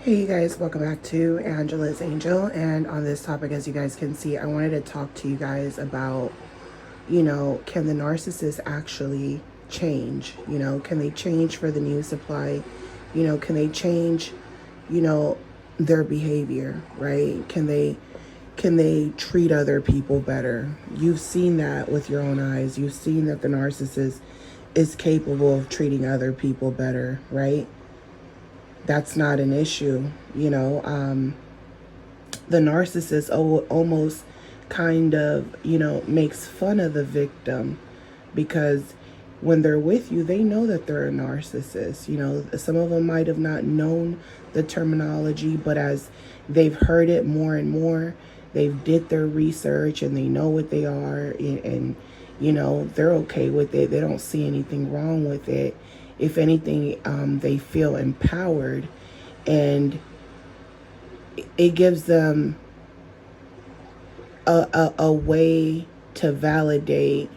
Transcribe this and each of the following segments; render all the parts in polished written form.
Hey you guys, welcome back to Angela's Angel. And on this topic, as you guys can see, I wanted to talk to you guys about, can the narcissist actually change? Can they change for the new supply? Can they change, their behavior, right? Can they treat other people better? You've seen that with your own eyes. You've seen that the narcissist is capable of treating other people better, right? That's not an issue. The narcissist almost kind of, makes fun of the victim, because when they're with you, they know that they're a narcissist. Some of them might have not known the terminology, but as they've heard it more and more, they've did their research and they know what they are, and they're okay with it. They don't see anything wrong with it. If anything, they feel empowered, and it gives them a way to validate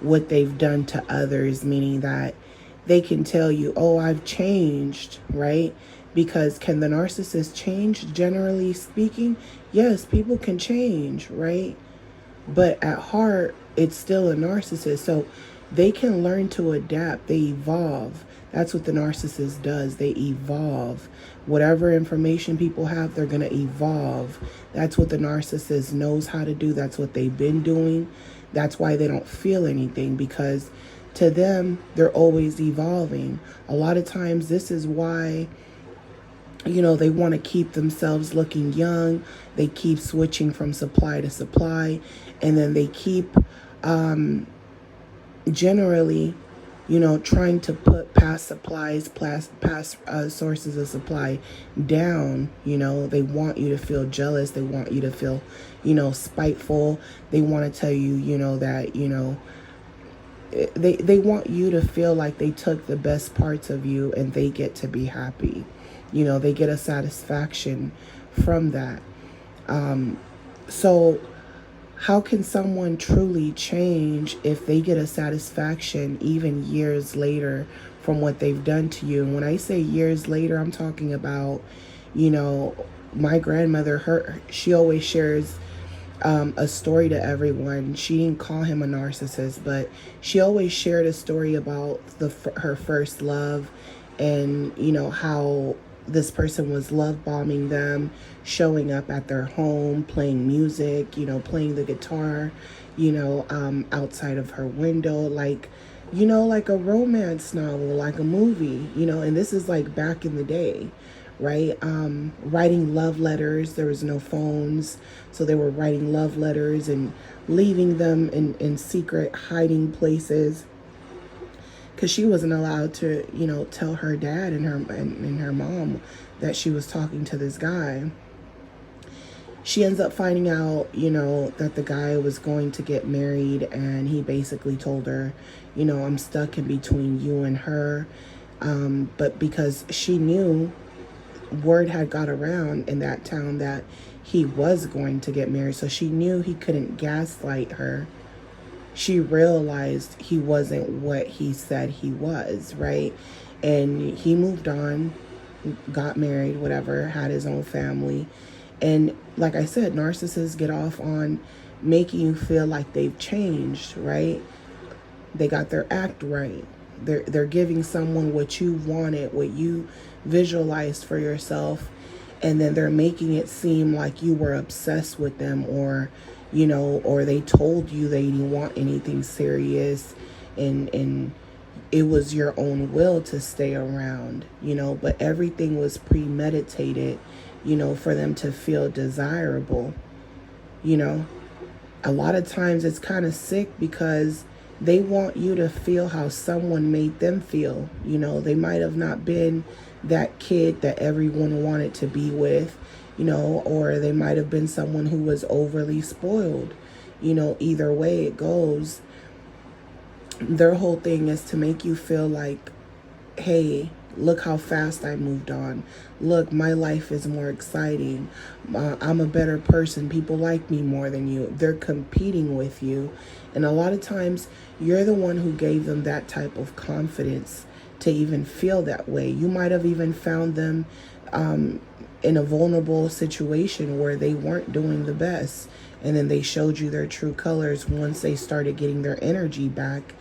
what they've done to others, meaning that they can tell you, oh, I've changed, right? Because can the narcissist change? Generally speaking, yes, people can change, right? But at heart, it's still a narcissist. So they can learn to adapt. They evolve. That's what the narcissist does. They evolve. Whatever information people have, they're going to evolve. That's what the narcissist knows how to do. That's what they've been doing. That's why they don't feel anything, because to them, they're always evolving. A lot of times, this is why they want to keep themselves looking young. They keep switching from supply to supply, and then they keep generally, trying to put past supplies, past sources of supply down. They want you to feel jealous. They want you to feel, spiteful. They want to tell you, that, they want you to feel like they took the best parts of you and they get to be happy. They get a satisfaction from that. So how can someone truly change if they get a satisfaction even years later from what they've done to you? And when I say years later, I'm talking about, my grandmother, she always shares a story to everyone. She didn't call him a narcissist, but she always shared a story about her first love, and, how this person was love bombing them, showing up at their home, playing music, playing the guitar, outside of her window, like a romance novel, like a movie, and this is like back in the day, right? Writing love letters. There was no phones, so they were writing love letters and leaving them in secret hiding places, because she wasn't allowed to, tell her dad and her mom that she was talking to this guy. She ends up finding out, that the guy was going to get married, and he basically told her, I'm stuck in between you and her. But because she knew, word had got around in that town that he was going to get married, so she knew he couldn't gaslight her. She realized he wasn't what he said he was, right? And he moved on, got married, whatever, had his own family. And like I said, narcissists get off on making you feel like they've changed, right? They got their act right. They're giving someone what you wanted, what you visualized for yourself, and then they're making it seem like you were obsessed with them, or or they told you they didn't want anything serious, and it was your own will to stay around, but everything was premeditated, for them to feel desirable. A lot of times it's kind of sick, because they want you to feel how someone made them feel. They might have not been that kid that everyone wanted to be with. or they might have been someone who was overly spoiled. Either way it goes, their whole thing is to make you feel like, hey, look how fast I moved on. Look, my life is more exciting. I'm a better person. People like me more than you. They're competing with you. And a lot of times, you're the one who gave them that type of confidence to even feel that way. You might have even found them in a vulnerable situation where they weren't doing the best. And then they showed you their true colors once they started getting their energy back,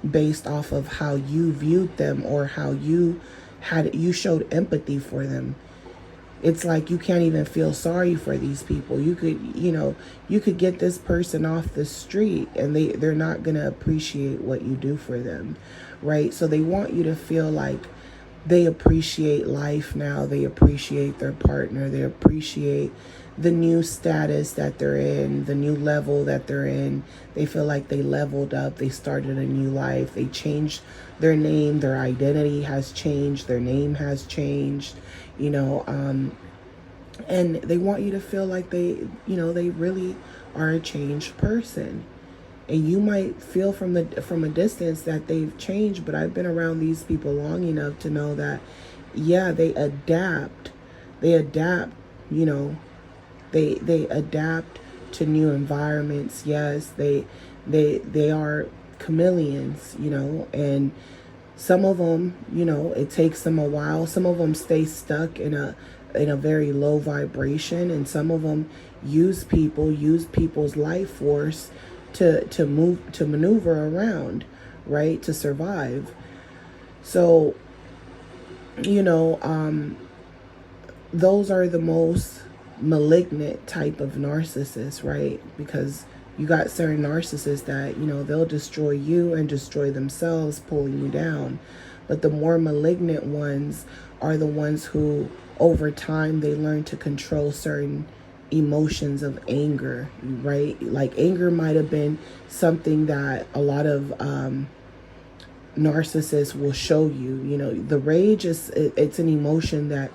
based off of how you viewed them or how you showed empathy for them. It's like you can't even feel sorry for these people. You could get this person off the street and they're not going to appreciate what you do for them, right? So they want you to feel like they appreciate life now. They appreciate their partner. They appreciate the new status that they're in, the new level that they're in. They feel like they leveled up. They started a new life. They changed their name. Their identity has changed. Their name has changed, and they want you to feel like they really are a changed person. And you might feel from a distance that they've changed, but I've been around these people long enough to know that, yeah, they adapt. They adapt, they adapt to new environments. Yes, they are chameleons, and some of them, it takes them a while. Some of them stay stuck in a very low vibration, and some of them use people's life force to maneuver around, right, to survive. So, those are the most malignant type of narcissists, right? Because you got certain narcissists that, they'll destroy you and destroy themselves, pulling you down. But the more malignant ones are the ones who, over time, they learn to control certain emotions of anger, right? Like anger might have been something that a lot of narcissists will show you. The rage it's an emotion that,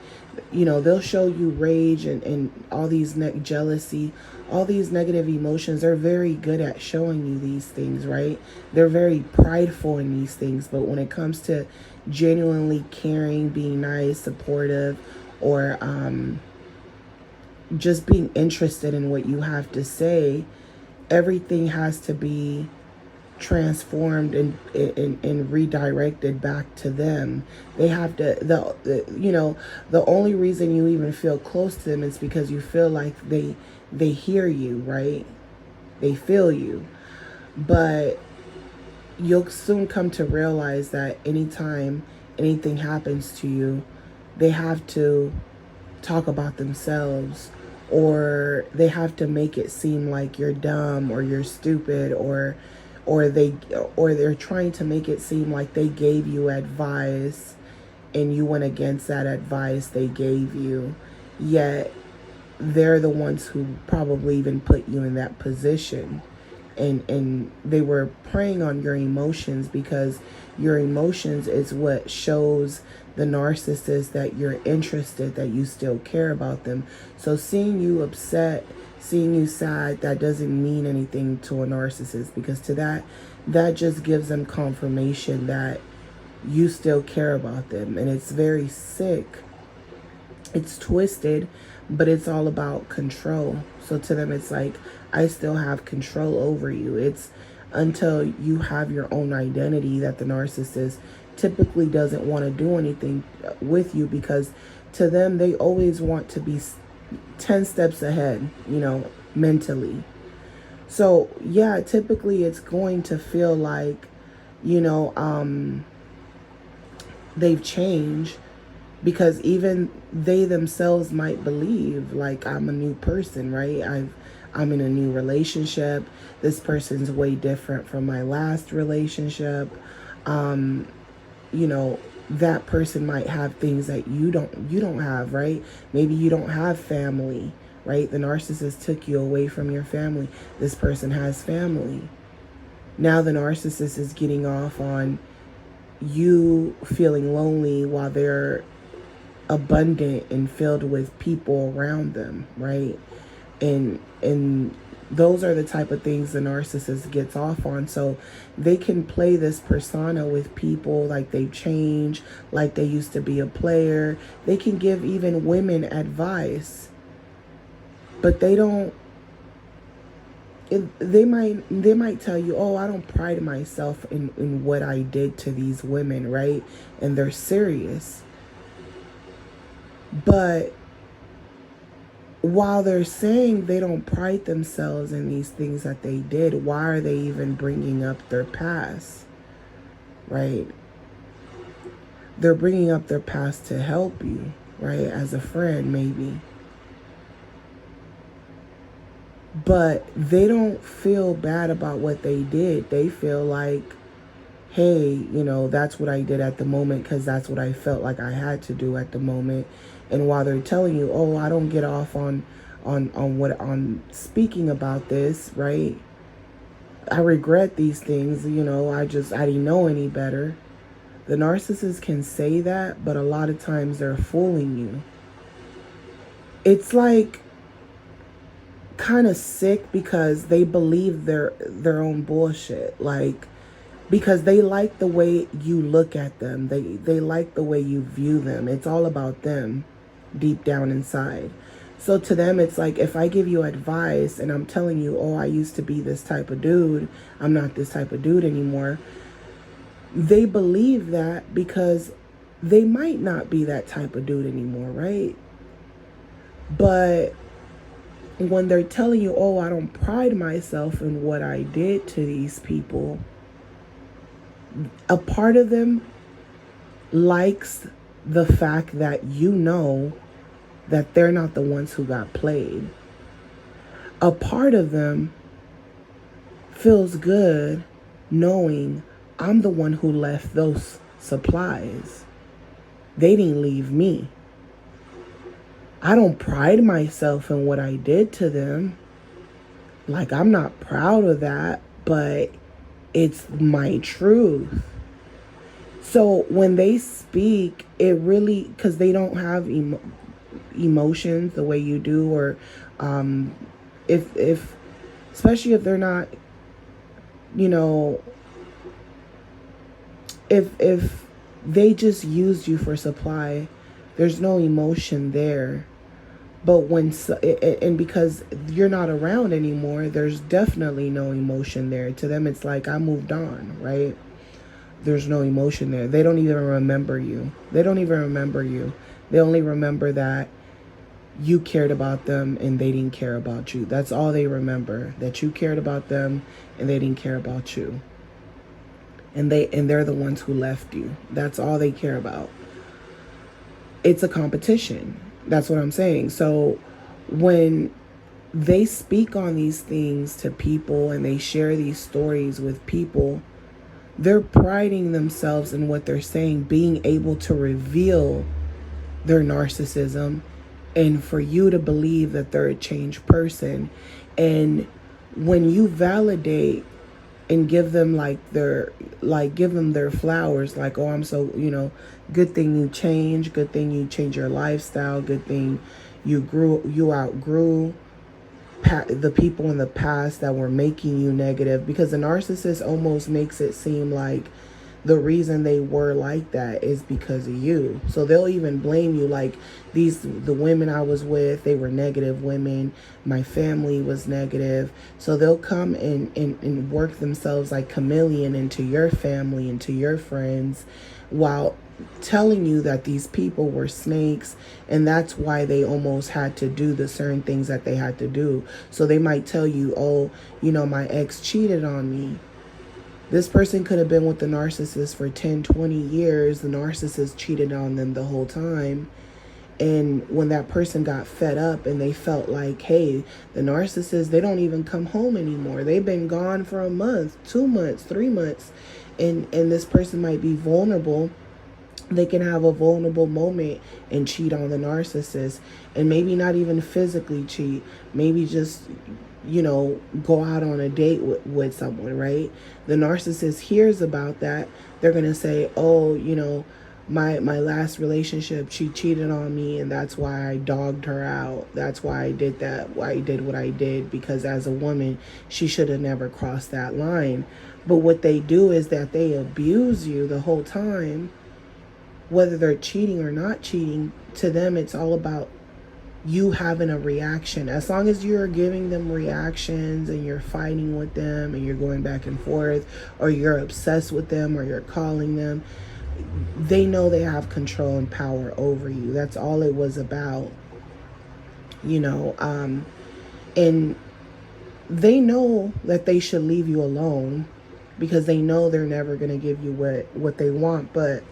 they'll show you rage and all these jealousy, all these negative emotions. They're very good at showing you these things, right? They're very prideful in these things. But when it comes to genuinely caring, being nice, supportive, or just being interested in what you have to say, everything has to be transformed and redirected back to them. They have to, the only reason you even feel close to them is because you feel like they hear you, right? They feel you. But you'll soon come to realize that anytime anything happens to you, they have to talk about themselves, or they have to make it seem like you're dumb or you're stupid, or they're trying to make it seem like they gave you advice and you went against that advice they gave you. Yet they're the ones who probably even put you in that position. And they were preying on your emotions, because your emotions is what shows the narcissist that you're interested, that you still care about them. So seeing you upset, seeing you sad, that doesn't mean anything to a narcissist, because to that just gives them confirmation that you still care about them. And it's very sick. It's twisted, but it's all about control. So to them, it's like, I still have control over you. It's until you have your own identity that the narcissist typically doesn't want to do anything with you, because to them, they always want to be 10 steps ahead, mentally. So yeah, typically it's going to feel like, they've changed, because even they themselves might believe like, I'm a new person, right? I'm in a new relationship. This person's way different from my last relationship. That person might have things that you don't have, right? Maybe you don't have family, right? The narcissist took you away from your family. This person has family. Now the narcissist is getting off on you feeling lonely while they're abundant and filled with people around them, right? And those are the type of things the narcissist gets off on. So they can play this persona with people like they've changed, like they used to be a player. They can give even women advice, but they don't. They might tell you, oh, I don't pride myself in what I did to these women, right? And they're serious. But while they're saying they don't pride themselves in these things that they did, why are they even bringing up their past, right? They're bringing up their past to help you, right? As a friend, maybe. But they don't feel bad about what they did. They feel like, hey, you know, that's what I did at the moment because that's what I felt like I had to do at the moment. And while they're telling you, oh, I don't get off on speaking about this, right? I regret these things, you know, I didn't know any better. The narcissist can say that, but a lot of times they're fooling you. It's like kind of sick because they believe their own bullshit, like, because they like the way you look at them, they like the way you view them. It's all about them deep down inside. So to them, it's like, if I give you advice and I'm telling you, oh, I used to be this type of dude, I'm not this type of dude anymore, they believe that because they might not be that type of dude anymore, right? But when they're telling you, oh, I don't pride myself in what I did to these people, a part of them likes the fact that you know that they're not the ones who got played. A part of them feels good knowing I'm the one who left those supplies. They didn't leave me. I don't pride myself in what I did to them. Like, I'm not proud of that, but it's my truth. So when they speak, it really, because they don't have emotions the way you do, or if especially if they're not, you know, if they just used you for supply, there's no emotion there. But and because you're not around anymore, there's definitely no emotion there. To them, it's like, I moved on, right? There's no emotion there. They don't even remember you. They don't even remember you. They only remember that you cared about them and they didn't care about you. That's all they remember, that you cared about them and they didn't care about you. And they're the ones who left you. That's all they care about. It's a competition. That's what I'm saying. So when they speak on these things to people and they share these stories with people, they're priding themselves in what they're saying, being able to reveal their narcissism and for you to believe that they're a changed person. And when you validate and give them give them their flowers, like, oh, I'm so, you know, good thing you changed, good thing you changed your lifestyle, good thing you outgrew the people in the past that were making you negative, because the narcissist almost makes it seem like the reason they were like that is because of you. So they'll even blame you, like, the women I was with, they were negative women, my family was negative. So they'll come and work themselves like chameleon into your family, into your friends, while telling you that these people were snakes, and that's why they almost had to do the certain things that they had to do. So they might tell you, oh, you know, my ex cheated on me. This person could have been with the narcissist for 10, 20 years. The narcissist cheated on them the whole time. And when that person got fed up and they felt like, hey, the narcissist, they don't even come home anymore. They've been gone for a month, 2 months, 3 months. And this person might be vulnerable. They can have a vulnerable moment and cheat on the narcissist, and maybe not even physically cheat, maybe just, you know, go out on a date with someone, right? The narcissist hears about that. They're going to say, oh, you know, my last relationship, she cheated on me, and that's why I dogged her out. That's why I did that, why I did what I did, because as a woman, she should have never crossed that line. But what they do is that they abuse you the whole time, whether they're cheating or not cheating. To them, it's all about you having a reaction. As long as you're giving them reactions and you're fighting with them and you're going back and forth, or you're obsessed with them, or you're calling them, they know they have control and power over you. That's all it was about, you know. And they know that they should leave you alone, because they know they're never going to give you what they want. But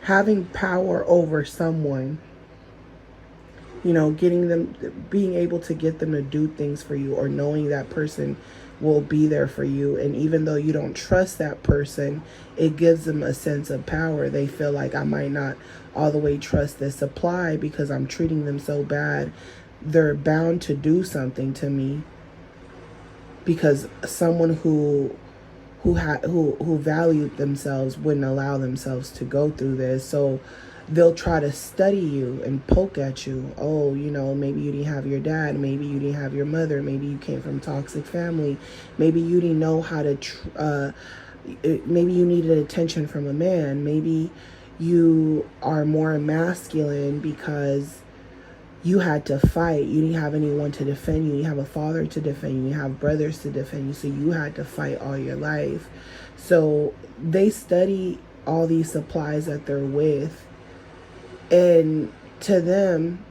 having power over someone, you know, getting them, being able to get them to do things for you, or knowing that person will be there for you, and even though you don't trust that person, it gives them a sense of power. They feel like, I might not all the way trust this supply because I'm treating them so bad. They're bound to do something to me, because someone who valued themselves wouldn't allow themselves to go through this. So they'll try to study you and poke at you. Oh, you know, maybe you didn't have your dad. Maybe you didn't have your mother. Maybe you came from a toxic family. Maybe you didn't know how to, maybe you needed attention from a man. Maybe you are more masculine because you had to fight. You didn't have anyone to defend you. You didn't have a father to defend you. You didn't have brothers to defend you. So you had to fight all your life. So they study all these supplies that they're with. And to them,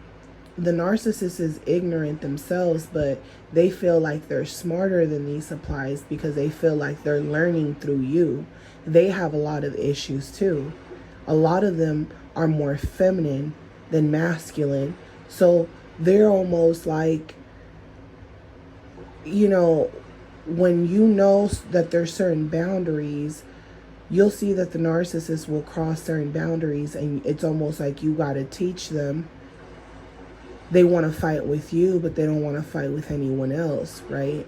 the narcissist is ignorant themselves, but they feel like they're smarter than these supplies because they feel like they're learning through you. They have a lot of issues too. A lot of them are more feminine than masculine. So they're almost like, you know, when you know that there's certain boundaries, you'll see that the narcissist will cross certain boundaries, and it's almost like you got to teach them. They want to fight with you, but they don't want to fight with anyone else, right?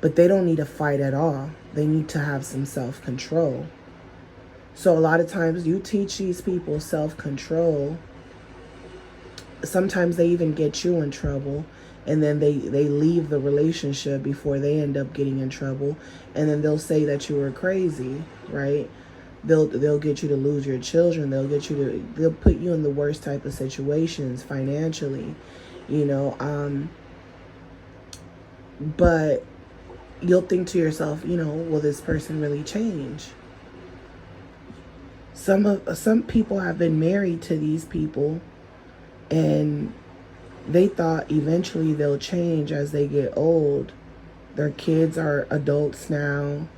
But they don't need to fight at all. They need to have some self-control. So a lot of times you teach these people self-control. Sometimes they even get you in trouble, and then they leave the relationship before they end up getting in trouble, and then they'll say that you were crazy, right? They'll get you to lose your children. They'll put you in the worst type of situations financially, you know. But you'll think to yourself, you know, will this person really change? Some people have been married to these people, and they thought eventually they'll change as they get old. Their kids are adults now.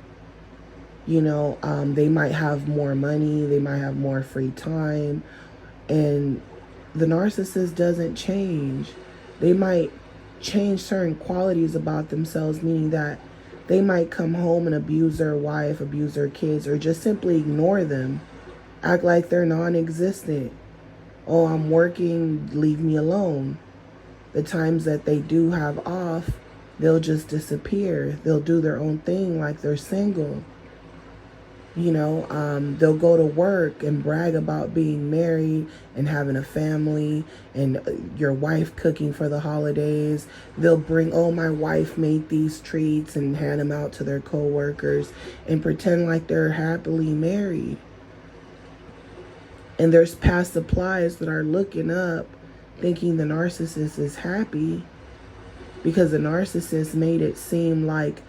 You know, they might have more money. They might have more free time. And the narcissist doesn't change. They might change certain qualities about themselves, meaning that they might come home and abuse their wife, abuse their kids, or just simply ignore them. Act like they're non-existent. Oh, I'm working, leave me alone. The times that they do have off, they'll just disappear. They'll do their own thing like they're single. You know, they'll go to work and brag about being married and having a family and your wife cooking for the holidays. They'll bring, oh, my wife made these treats, and hand them out to their co-workers and pretend like they're happily married. And there's past supplies that are looking up thinking the narcissist is happy, because the narcissist made it seem like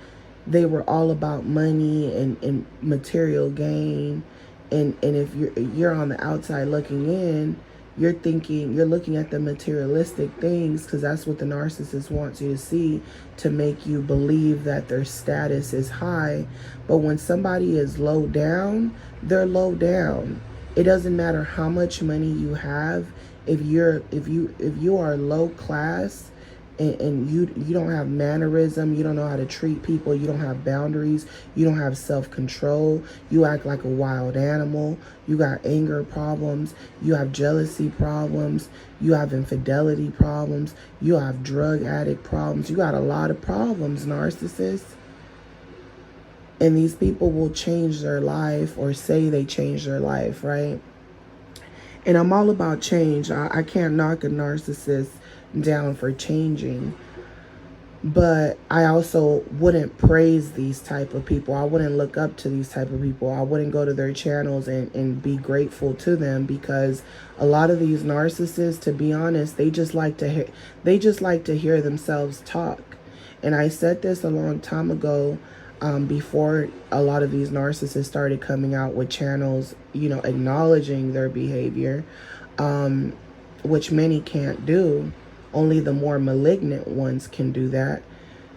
they were all about money and material gain. And if you're on the outside looking in, you're looking at the materialistic things, because that's what the narcissist wants you to see, to make you believe that their status is high. But when somebody is low down, they're low down. It doesn't matter how much money you have. If you are low class and you don't have mannerism, you don't know how to treat people, you don't have boundaries, you don't have self-control, you act like a wild animal, you got anger problems, you have jealousy problems, you have infidelity problems, you have drug addict problems, you got a lot of problems, narcissists. And these people will change their life or say they changed their life, right? And I'm all about change. I can't knock a narcissist down for changing. But I also wouldn't praise these type of people. I wouldn't look up to these type of people. I wouldn't go to their channels and be grateful to them, because a lot of these narcissists, to be honest, they just like to hear themselves talk. And I said this a long time ago, before a lot of these narcissists started coming out with channels, acknowledging their behavior, which many can't do. Only the more malignant ones can do that.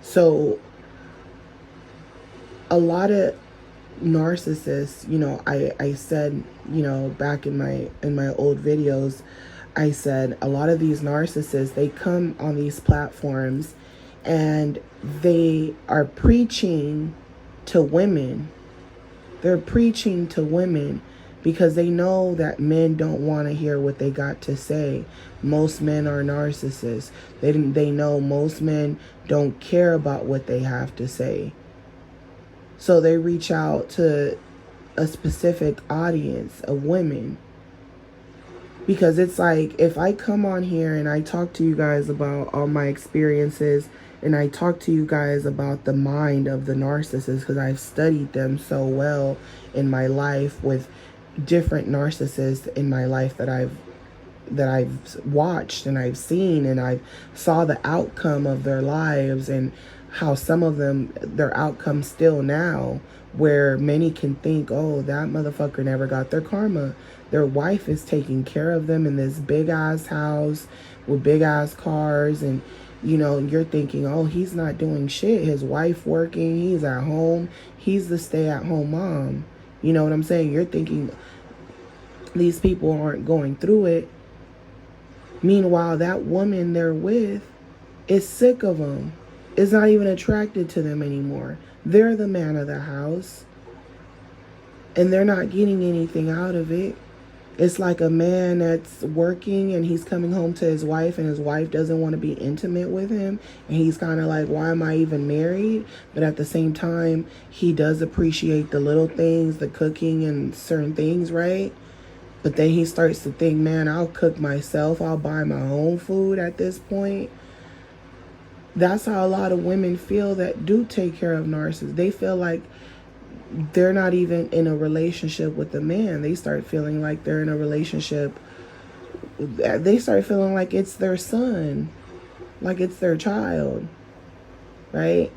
So a lot of narcissists, I said, back in my old videos, I said a lot of these narcissists, they come on these platforms and they are preaching to women. They're preaching to women because they know that men don't want to hear what they got to say. Most men are narcissists. They know most men don't care about what they have to say. So they reach out to a specific audience of women. Because it's like, if I come on here and I talk to you guys about all my experiences, and I talk to you guys about the mind of the narcissist, because I've studied them so well in my life with different narcissists in my life that I've watched and I've seen, and I saw the outcome of their lives and how some of them, their outcome still now, where many can think, oh, that motherfucker never got their karma. Their wife is taking care of them in this big ass house with big ass cars, and you're thinking, oh, he's not doing shit. His wife working, he's at home, he's the stay-at-home mom. You know what I'm saying? You're thinking these people aren't going through it. Meanwhile, that woman they're with is sick of them. Is not even attracted to them anymore. They're the man of the house, and they're not getting anything out of it. It's like a man that's working and he's coming home to his wife, and his wife doesn't want to be intimate with him, and he's kind of like, why am I even married? But at the same time, he does appreciate the little things, the cooking and certain things, right? But then he starts to think, man, I'll cook myself, I'll buy my own food at this point. That's how a lot of women feel that do take care of narcissists. They feel like they're not even in a relationship with the man. They start feeling like they're in a relationship. They start feeling like it's their son, like it's their child, right?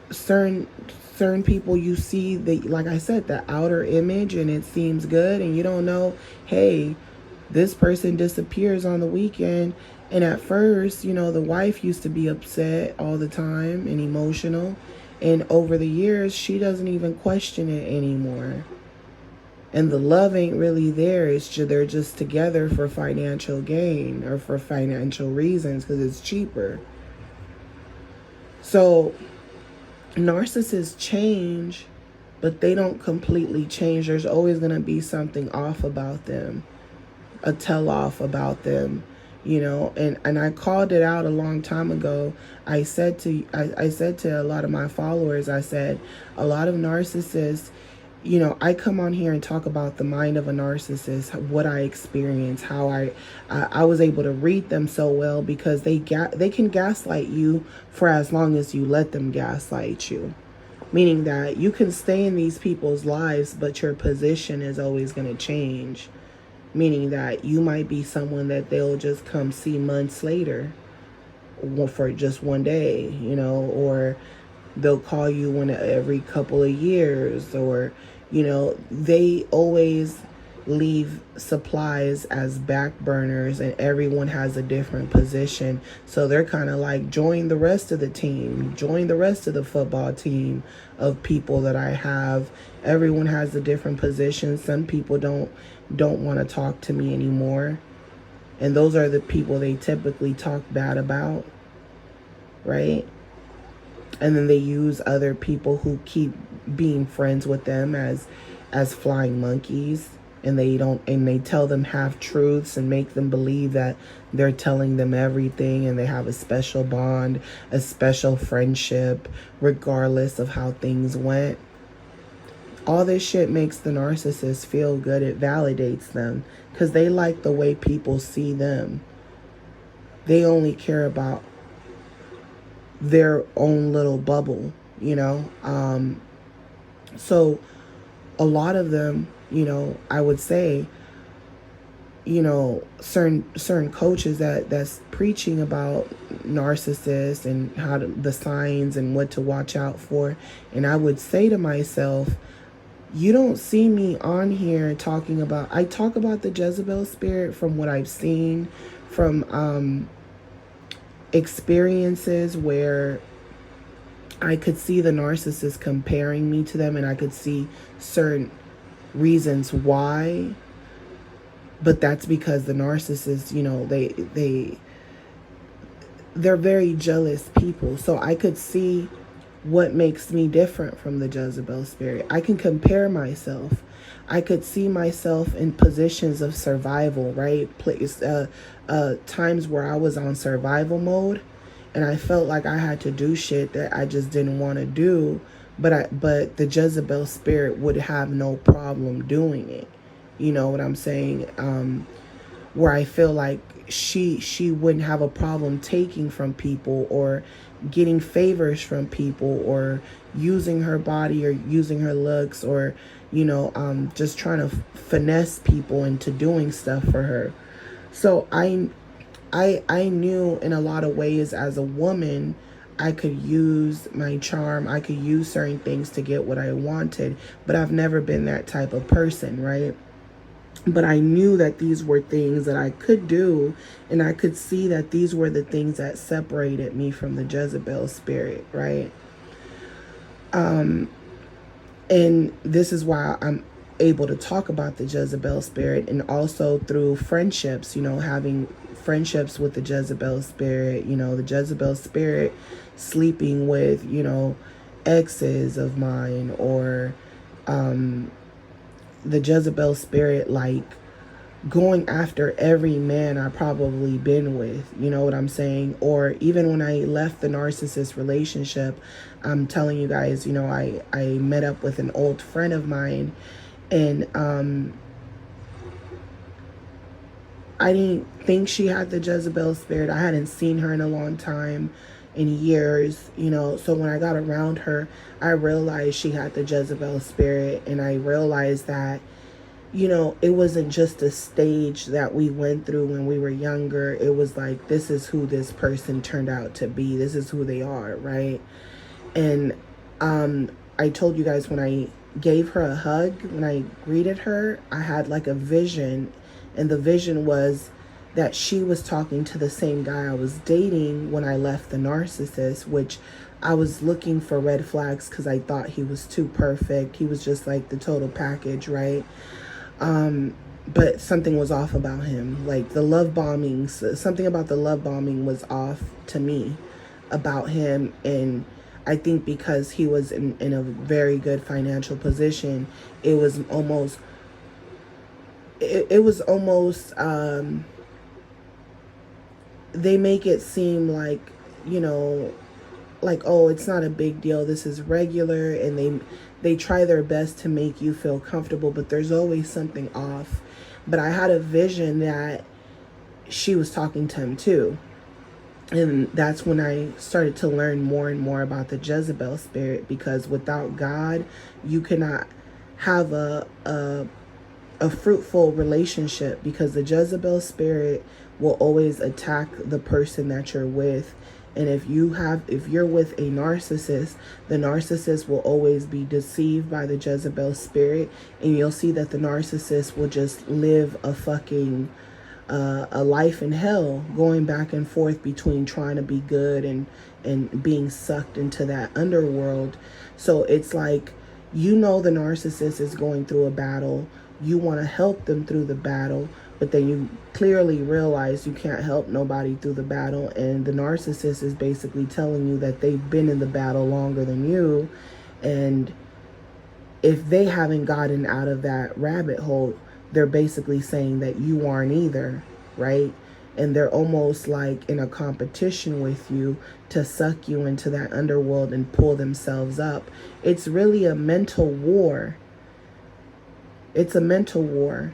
Certain people, you see, like I said, the outer image, and it seems good, and you don't know, hey, this person disappears on the weekend, and at first, the wife used to be upset all the time and emotional, and over the years, she doesn't even question it anymore. And the love ain't really there. They're just together for financial gain or for financial reasons, because it's cheaper. So narcissists change, but they don't completely change. There's always going to be something off about them, a tell-off about them, and I called it out a long time ago. I said to a lot of my followers, I said, a lot of narcissists, I come on here and talk about the mind of a narcissist, what I experienced, how I was able to read them so well, because they can gaslight you for as long as you let them gaslight you. Meaning that you can stay in these people's lives, but your position is always going to change. Meaning that you might be someone that they'll just come see months later for just one day, or they'll call you every couple of years, or, they always leave supplies as back burners, and everyone has a different position. So they're kind of like, join the rest of the team, join the rest of the football team of people that I have. Everyone has a different position. Some people don't want to talk to me anymore, and those are the people they typically talk bad about, right? And then they use other people who keep being friends with them as flying monkeys. and they tell them half truths and make them believe that they're telling them everything, and they have a special bond, a special friendship, regardless of how things went. All this shit makes the narcissist feel good. It validates them because they like the way people see them. They only care about their own little bubble, you know? So a lot of them, you know, I would say, you know, certain coaches that's preaching about narcissists and the signs and what to watch out for. And I would say to myself, you don't see me on here talking about, I talk about the Jezebel spirit from what I've seen, from experiences where I could see the narcissist comparing me to them, and I could see certain reasons why. But that's because the narcissists, you know, they're very jealous people. So I could see what makes me different from the Jezebel spirit. I can compare myself. I could see myself in positions of survival, right? Times where I was on survival mode, and I felt like I had to do shit that I just didn't want to do, but the Jezebel spirit would have no problem doing it. You know what I'm saying? Where I feel like she wouldn't have a problem taking from people, or getting favors from people, or using her body, or using her looks, or, you know, just trying to finesse people into doing stuff for her. So I knew in a lot of ways as a woman, I could use my charm, I could use certain things to get what I wanted, but I've never been that type of person, right? But I knew that these were things that I could do, and I could see that these were the things that separated me from the Jezebel spirit, right? And this is why I'm able to talk about the Jezebel spirit, and also through friendships, you know, having friendships with the Jezebel spirit, you know, the Jezebel spirit sleeping with, you know, exes of mine, or the Jezebel spirit like going after every man I probably been with, you know what I'm saying? Or even when I left the narcissist relationship, I'm telling you guys, you know, I met up with an old friend of mine, and I didn't think she had the Jezebel spirit. I hadn't seen her in a long time, in years, you know. So when I got around her, I realized she had the Jezebel spirit, and I realized that, you know, it wasn't just a stage that we went through when we were younger. It was like, this is who this person turned out to be. This is who they are, right? And I told you guys, when I gave her a hug, when I greeted her, I had like a vision, and the vision was that she was talking to the same guy I was dating when I left the narcissist, which I was looking for red flags because I thought he was too perfect. He was just like the total package, right? But something was off about him. Like the love bombings, something about the love bombing was off to me about him. And I think because he was in a very good financial position, it was almost, they make it seem like, you know, like, oh, it's not a big deal, this is regular, and they try their best to make you feel comfortable, but there's always something off. But I had a vision that she was talking to him too, and that's when I started to learn more and more about the Jezebel spirit, because without God, you cannot have a fruitful relationship, because the Jezebel spirit will always attack the person that you're with. And if you're with a narcissist, the narcissist will always be deceived by the Jezebel spirit, and you'll see that the narcissist will just live a fucking a life in hell, going back and forth between trying to be good and being sucked into that underworld. So it's like, you know, the narcissist is going through a battle. You want to help them through the battle, but then you clearly realize you can't help nobody through the battle. And the narcissist is basically telling you that they've been in the battle longer than you. And if they haven't gotten out of that rabbit hole, they're basically saying that you aren't either, right? And they're almost like in a competition with you to suck you into that underworld and pull themselves up. It's really a mental war. It's a mental war.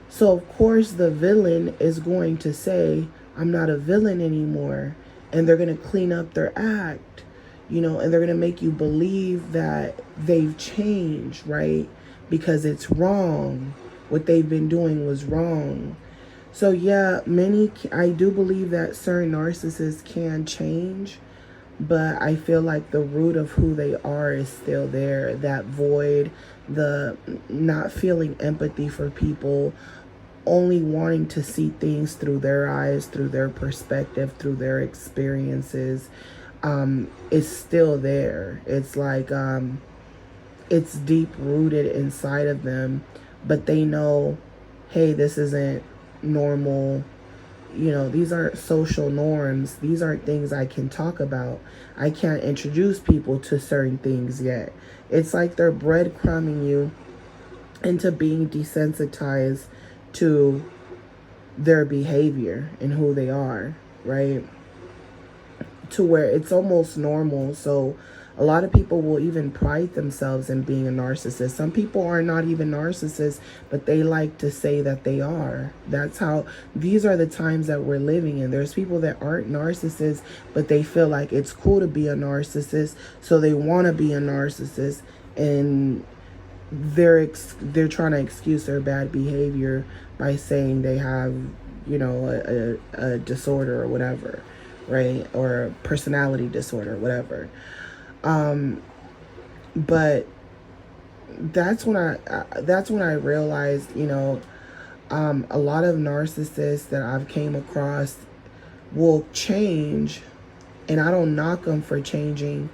So of course the villain is going to say, I'm not a villain anymore. And they're going to clean up their act, and they're going to make you believe that they've changed, right? Because it's wrong. What they've been doing was wrong. So yeah, I do believe that certain narcissists can change, but I feel like the root of who they are is still there. That void, the not feeling empathy for people, only wanting to see things through their eyes, through their perspective, through their experiences, is still there. It's like, it's deep rooted inside of them, but they know, hey, this isn't normal. These aren't social norms. These aren't things I can talk about. I can't introduce people to certain things yet. It's like they're breadcrumbing you into being desensitized to their behavior and who they are, right? To where it's almost normal. So a lot of people will even pride themselves in being a narcissist. Some people are not even narcissists, but they like to say that they are. These are the times that we're living in. There's people that aren't narcissists, but they feel like it's cool to be a narcissist, so they want to be a narcissist, and they're trying to excuse their bad behavior by saying they have, a disorder or whatever, right? Or a personality disorder, whatever. But that's when I realized, a lot of narcissists that I've came across will change, and I don't knock them for changing,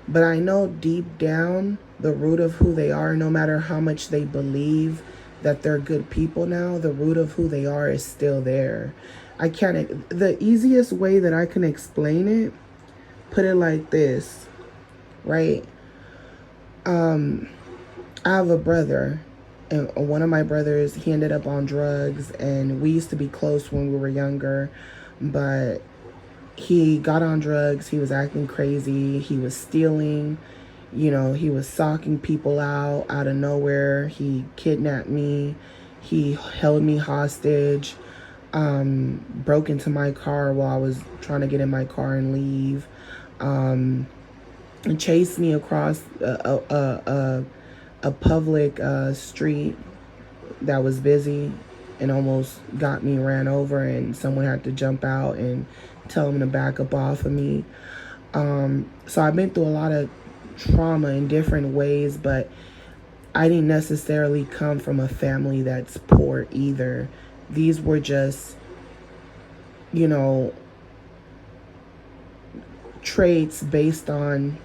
but I know deep down the root of who they are, no matter how much they believe that they're good people now, the root of who they are is still there. The easiest way that I can explain it, put it like this, right? I have a brother, and one of my brothers, he ended up on drugs, and we used to be close when we were younger, but he got on drugs. He was acting crazy. He was stealing. He was stalking people out of nowhere. He kidnapped me. He held me hostage. Broke into my car while I was trying to get in my car and leave. And chased me across a public street that was busy, and almost got me ran over, and someone had to jump out and tell him to back up off of me. So I've been through a lot of trauma in different ways, but I didn't necessarily come from a family that's poor either. These were just, traits based on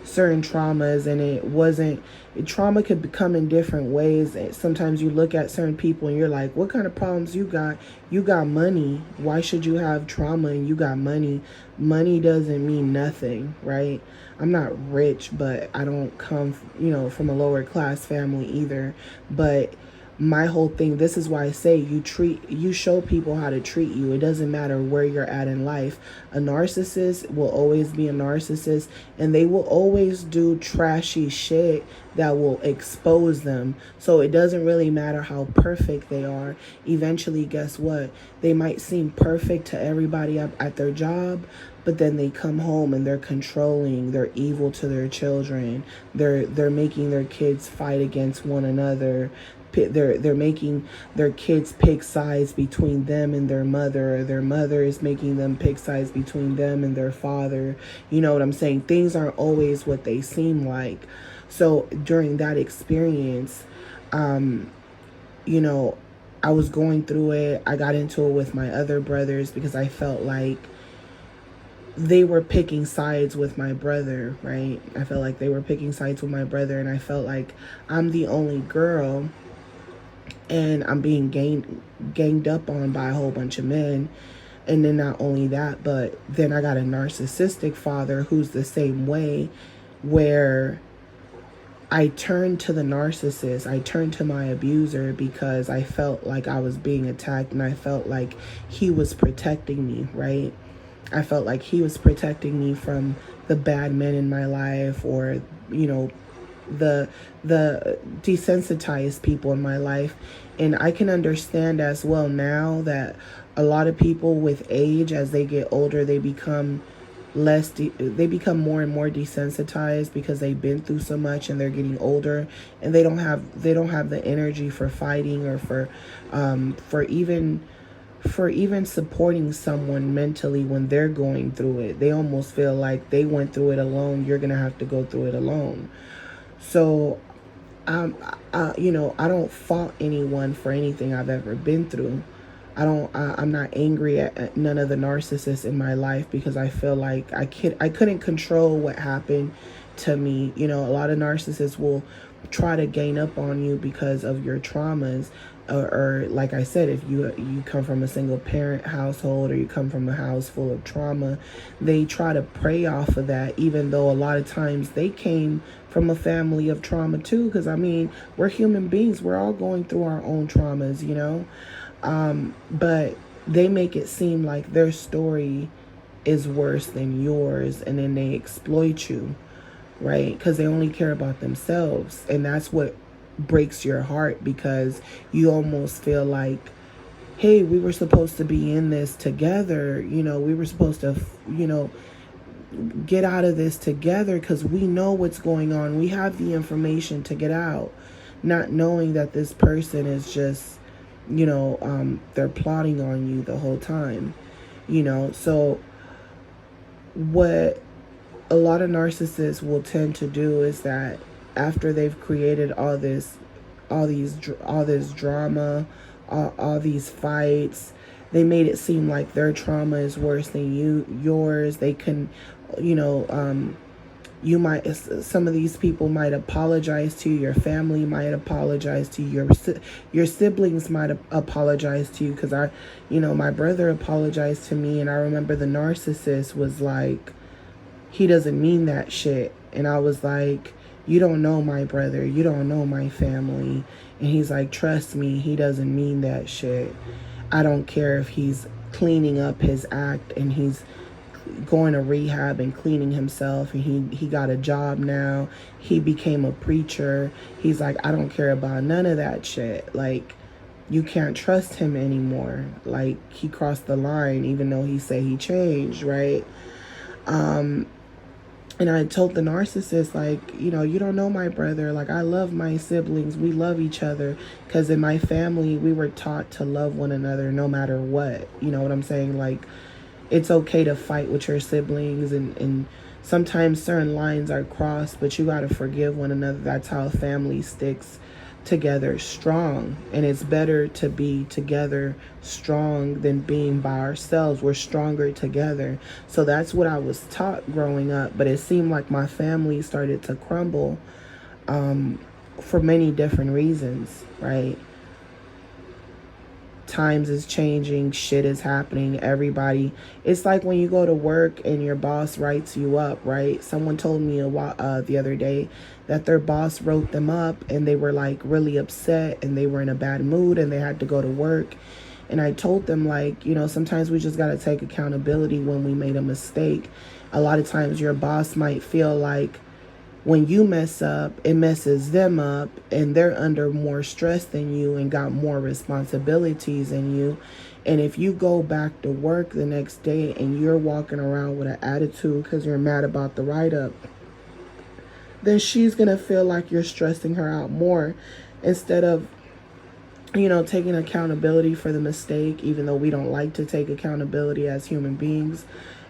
certain traumas, and trauma could come in different ways. Sometimes you look at certain people and you're like, what kind of problems you got? You got money. Why should you have trauma and you got money? Money doesn't mean nothing, right? I'm not rich, but I don't come, from a lower class family either. But my whole thing, this is why I say you show people how to treat you. It doesn't matter where you're at in life. A narcissist will always be a narcissist, and they will always do trashy shit that will expose them. So it doesn't really matter how perfect they are. Eventually, guess what? They might seem perfect to everybody up at their job, but then they come home and they're controlling, they're evil to their children. They're making their kids fight against one another. They're making their kids pick sides between them and their mother. Their mother is making them pick sides between them and their father. You know what I'm saying? Things aren't always what they seem like. So during that experience, I was going through it. I got into it with my other brothers because I felt like they were picking sides with my brother, right? I felt like they were picking sides with my brother, and I felt like I'm the only girl, and I'm being ganged up on by a whole bunch of men. And then not only that, but then I got a narcissistic father who's the same way, where I turned to the narcissist. I turned to my abuser because I felt like I was being attacked, and I felt like he was protecting me, right? I felt like he was protecting me from the bad men in my life, or, you know, the desensitized people in my life. And I can understand as well now that a lot of people with age, as they get older, they become they become more and more desensitized because they've been through so much, and they're getting older, and they don't have the energy for fighting, or for even supporting someone mentally when they're going through it. They almost feel like they went through it alone. You're gonna have to go through it alone. So, I don't fault anyone for anything I've ever been through. I'm not angry at none of the narcissists in my life, because I feel like I couldn't control what happened to me. You know, a lot of narcissists will try to gain up on you because of your traumas, or like I said, if you come from a single parent household, or you come from a house full of trauma, they try to prey off of that, even though a lot of times they came from a family of trauma too. Because I mean, we're human beings, we're all going through our own traumas, you know. But they make it seem like their story is worse than yours, and then they exploit you, right? Because they only care about themselves, and that's what breaks your heart, because you almost feel like, hey, we were supposed to be in this together, you know, we were supposed to, you know, get out of this together, because we know what's going on, we have the information to get out, not knowing that this person is just, you know, they're plotting on you the whole time, you know. So what a lot of narcissists will tend to do is that after they've created all this drama, all these fights, they made it seem like their trauma is worse than yours. They can, you know, some of these people might apologize to you, your family might apologize to you, your siblings might apologize to you, because my brother apologized to me, and I remember the narcissist was like, he doesn't mean that shit. And I was like, you don't know my brother, you don't know my family. And he's like, trust me, he doesn't mean that shit. I don't care if he's cleaning up his act, and he's going to rehab and cleaning himself, and he got a job now, he became a preacher. He's like, I don't care about none of that shit. Like, you can't trust him anymore. Like, he crossed the line, even though he said he changed, right? And I told the narcissist, like, you know, you don't know my brother. Like, I love my siblings. We love each other. Because in my family, we were taught to love one another no matter what. You know what I'm saying? Like, it's okay to fight with your siblings, and sometimes certain lines are crossed, but you got to forgive one another. That's how a family sticks together strong. And it's better to be together strong than being by ourselves. We're stronger together. So that's what I was taught growing up. But it seemed like my family started to crumble for many different reasons, right? Times is changing, shit is happening, everybody. It's like when you go to work and your boss writes you up, right? Someone told me the other day that their boss wrote them up, and they were like really upset, and they were in a bad mood, and they had to go to work. And I told them, like, you know, sometimes we just got to take accountability when we made a mistake. A lot of times your boss might feel like when you mess up, it messes them up, and they're under more stress than you and got more responsibilities than you. And if you go back to work the next day and you're walking around with an attitude because you're mad about the write-up, then she's going to feel like you're stressing her out more, instead of, you know, taking accountability for the mistake, even though we don't like to take accountability as human beings,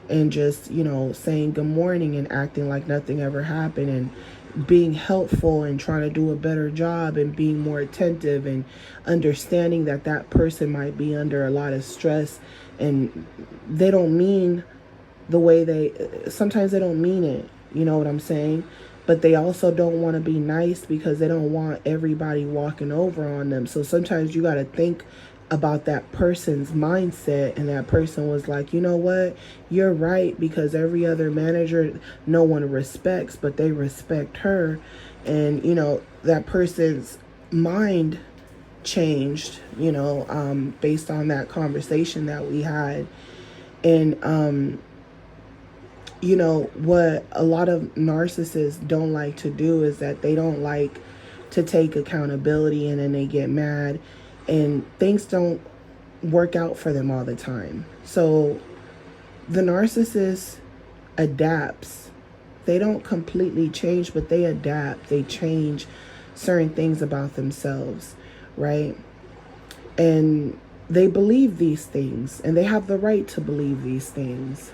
and just, you know, saying good morning and acting like nothing ever happened, and being helpful and trying to do a better job, and being more attentive, and understanding that that person might be under a lot of stress, and they don't mean the way sometimes they don't mean it, you know what I'm saying? But they also don't want to be nice because they don't want everybody walking over on them. So sometimes you got to think about that person's mindset, and that person was like, you know what, you're right, because every other manager no one respects, but they respect her. And that person's mind changed, based on that conversation that we had. And what a lot of narcissists don't like to do is that they don't like to take accountability, and then they get mad and things don't work out for them all the time. So the narcissist adapts. They don't completely change, but they adapt. They change certain things about themselves, right? And they believe these things, and they have the right to believe these things.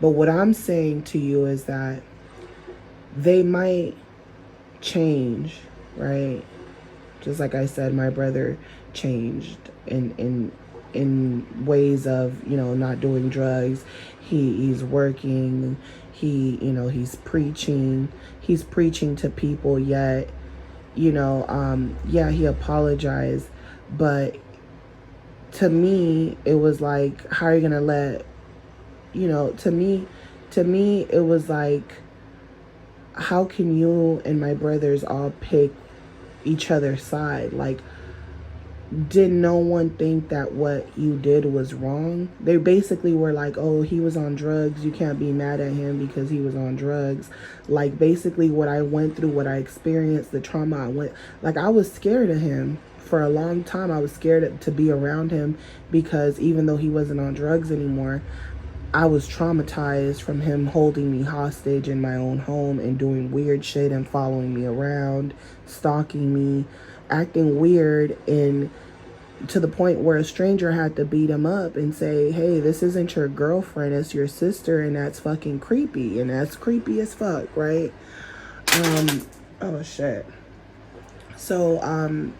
But what I'm saying to you is that they might change, right? Just like I said, my brother changed in ways of, not doing drugs. He's working. He's preaching to people, yet, yeah, he apologized. But to me, it was like, how are you gonna let, to me, it was like, how can you and my brothers all pick each other's side? Like, did no one think that what you did was wrong? They basically were like, oh, he was on drugs, you can't be mad at him because he was on drugs. Like, basically what I went through, what I experienced, the trauma I went, like, I was scared of him for a long time. I was scared to be around him, because even though he wasn't on drugs anymore, I was traumatized from him holding me hostage in my own home and doing weird shit and following me around, stalking me, acting weird, and to the point where a stranger had to beat him up and say, hey, this isn't your girlfriend, it's your sister, and that's fucking creepy. And that's creepy as fuck, right? Oh shit. So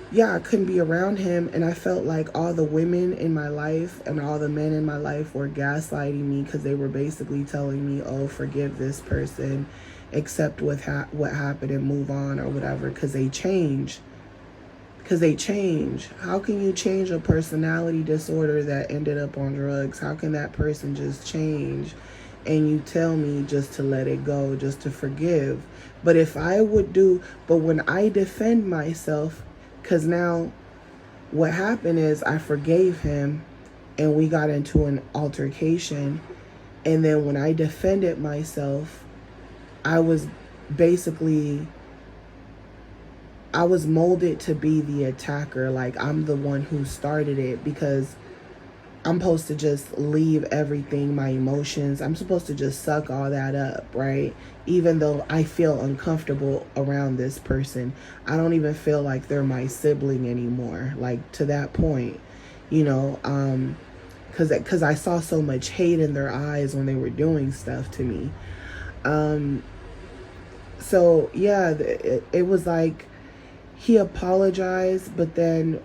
yeah, I couldn't be around him, and I felt like all the women in my life and all the men in my life were gaslighting me, because they were basically telling me, oh, forgive this person, accept what happened and move on, or whatever, because they change. How can you change a personality disorder that ended up on drugs? How can that person just change? And you tell me just to let it go, just to forgive. But when I defend myself, because now what happened is I forgave him and we got into an altercation. And then when I defended myself, I was molded to be the attacker. Like, I'm the one who started it, because I'm supposed to just leave everything, my emotions. I'm supposed to just suck all that up, right? Even though I feel uncomfortable around this person. I don't even feel like they're my sibling anymore. Like, to that point, because I saw so much hate in their eyes when they were doing stuff to me. So yeah, it was like, he apologized, but then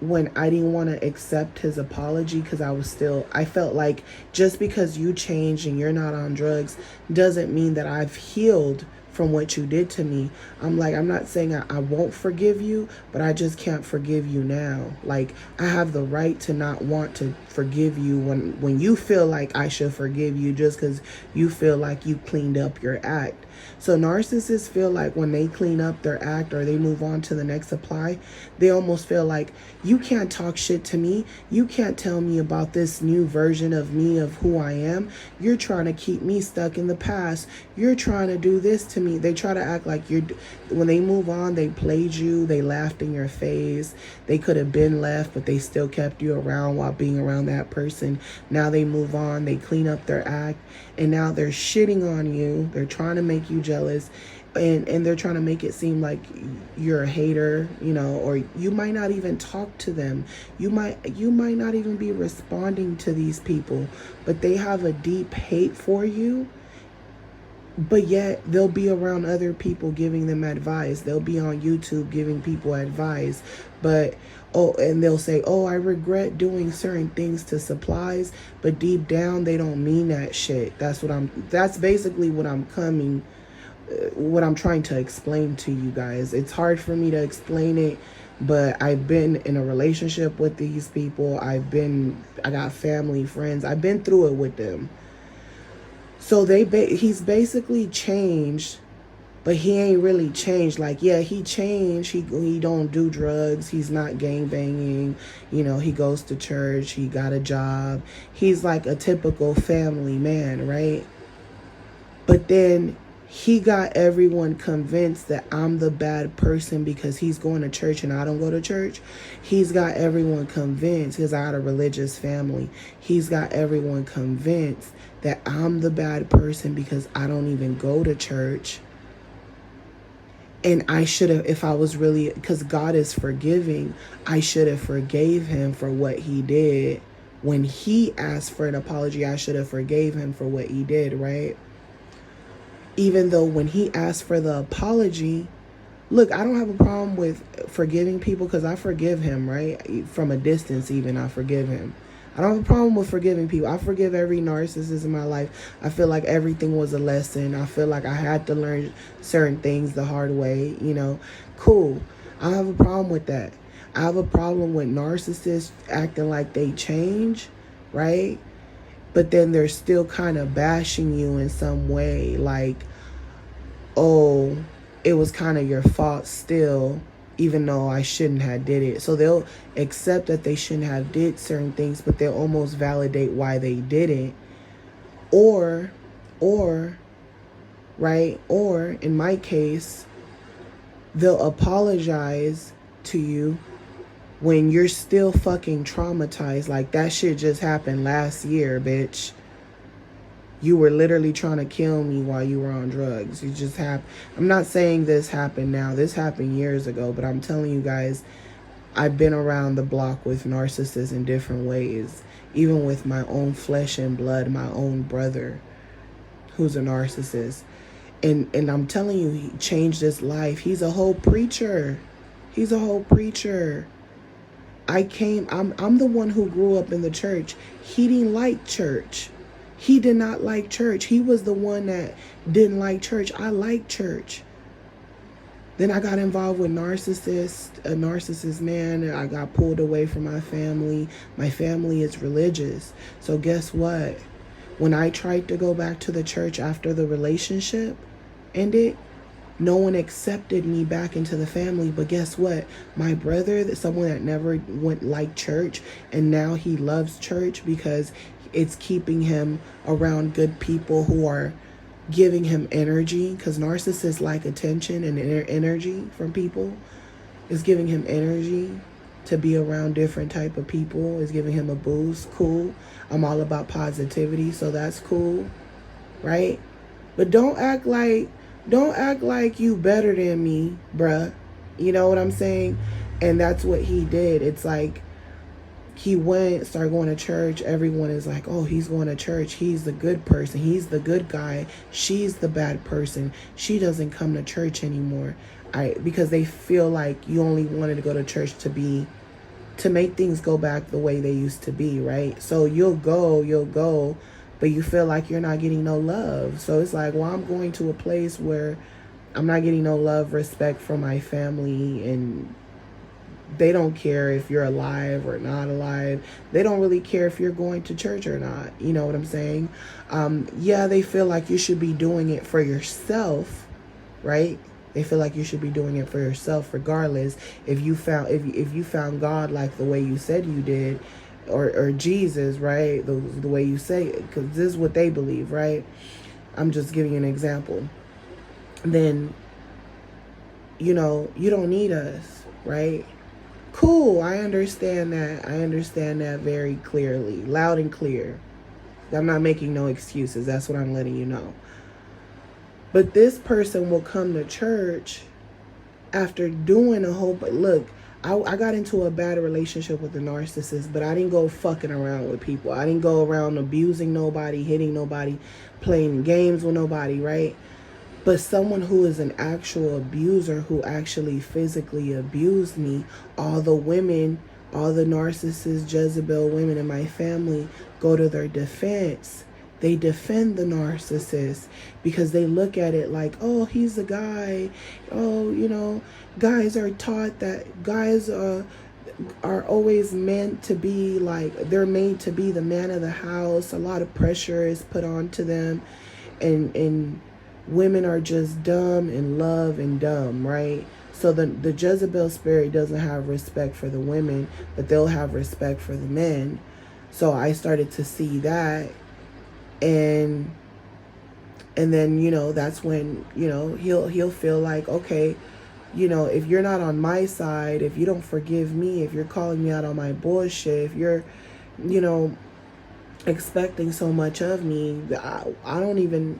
when I didn't want to accept his apology, because I felt like, just because you changed and you're not on drugs doesn't mean that I've healed from what you did to me. I'm like, I'm not saying I won't forgive you, but I just can't forgive you now. Like, I have the right to not want to forgive you when you feel like I should forgive you just because you feel like you cleaned up your act. So narcissists feel like when they clean up their act or they move on to the next supply, they almost feel like, you can't talk shit to me. You can't tell me about this new version of me, of who I am. You're trying to keep me stuck in the past. You're trying to do this to me. They try to act like when they move on, they played you. They laughed in your face. They could have been left, but they still kept you around while being around that person. Now they move on. They clean up their act. And now they're shitting on you. They're trying to make you jealous. And they're trying to make it seem like you're a hater, or you might not even talk to them. You might not even be responding to these people, but they have a deep hate for you. But yet they'll be around other people giving them advice. They'll be on YouTube giving people advice. And they'll say, oh, I regret doing certain things to supplies. But deep down, they don't mean that shit. That's basically what I'm trying to explain to you guys. It's hard for me to explain it But I've been in a relationship with these people. I got family, friends. I've been through it with them. So he's basically changed, but he ain't really changed. Like, yeah, he changed. He don't do drugs. He's not gang banging. You know, he goes to church. He got a job. He's like a typical family man, right? But then he got everyone convinced that I'm the bad person because he's going to church and I don't go to church. He's got everyone convinced, because I got a religious family. He's got everyone convinced that I'm the bad person because I don't even go to church. And I should have, if I was really, because God is forgiving, I should have forgave him for what he did. When he asked for an apology, I should have forgave him for what he did, right? Even though when he asked for the apology, look, I don't have a problem with forgiving people because I forgive him, right? From a distance even, I forgive him. I don't have a problem with forgiving people. I forgive every narcissist in my life. I feel like everything was a lesson. I feel like I had to learn certain things the hard way, you know. Cool. I don't have a problem with that. I have a problem with narcissists acting like they change, right? But then they're still kind of bashing you in some way, like, oh, it was kind of your fault still, even though I shouldn't have did it. So they'll accept that they shouldn't have did certain things, but they'll almost validate why they didn't. Or, right, or in my case, they'll apologize to you when you're still fucking traumatized. Like, that shit just happened last year, bitch. You were literally trying to kill me while you were on drugs. You just have. I'm not saying this happened now. This happened years ago. But I'm telling you guys, I've been around the block with narcissists in different ways. Even with my own flesh and blood, my own brother, who's a narcissist. And I'm telling you, he changed his life. He's a whole preacher. He's a whole preacher. I'm the one who grew up in the church. He didn't like church. He did not like church. He was the one that didn't like church. I like church. Then I got involved with a narcissist man. I got pulled away from my family. My family is religious. So guess what? When I tried to go back to the church after the relationship ended, no one accepted me back into the family. But guess what? My brother, someone that never went like church, and now he loves church because it's keeping him around good people who are giving him energy, because narcissists like attention and energy from people. It's giving him energy to be around different type of people. It's giving him a boost. Cool. I'm all about positivity, so that's cool, right? But don't act like you better than me, bruh. You know what I'm saying? And that's what he did. It's like he started going to church. Everyone is like, oh, he's going to church. He's the good person. He's the good guy. She's the bad person. She doesn't come to church anymore. Because they feel like you only wanted to go to church to make things go back the way they used to be, right? So you'll go, but you feel like you're not getting no love. So it's like, well, I'm going to a place where I'm not getting no love, respect from my family, and they don't care if you're alive or not alive. They don't really care if you're going to church or not. You know what I'm saying? Yeah, they feel like you should be doing it for yourself, right? They feel like you should be doing it for yourself, regardless if you found God like the way you said you did, or Jesus, right? The way you say it, because this is what they believe, right? I'm just giving you an example. Then, you know, you don't need us, right? Cool, I understand that. I understand that very clearly, loud and clear. I'm not making no excuses. That's what I'm letting you know. But this person will come to church after doing a whole... But look, I got into a bad relationship with a narcissist, but I didn't go fucking around with people. I didn't go around abusing nobody, hitting nobody, playing games with nobody, right? But someone who is an actual abuser, who actually physically abused me, all the narcissist Jezebel women in my family go to their defense. they defend the narcissist because they look at it like, oh, he's a guy. Oh, you know, guys are taught that guys are always meant to be like, they're made to be the man of the house. A lot of pressure is put onto them, and women are just dumb and love and dumb, right? So the Jezebel spirit doesn't have respect for the women, but they'll have respect for the men. So I started to see that, and then, you know, that's when, you know, he'll feel like, okay, you know, if you're not on my side, if you don't forgive me, if you're calling me out on my bullshit, if you're, you know, expecting so much of me, I don't even,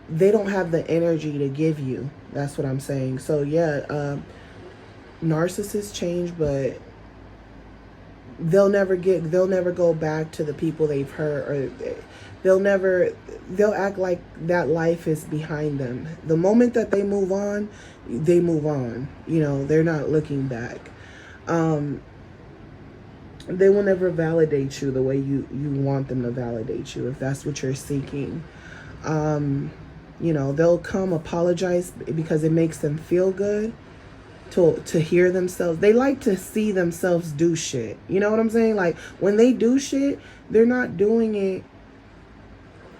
they don't have the energy to give you. That's what I'm saying. So yeah, narcissists change, but they'll never go back to the people they've hurt, or they'll act like that life is behind them. The moment that they move on, you know, they're not looking back. They will never validate you the way you want them to validate you, if that's what you're seeking. You know, they'll come apologize because it makes them feel good to hear themselves. They like to see themselves do shit. You know what I'm saying? Like, when they do shit, they're not doing it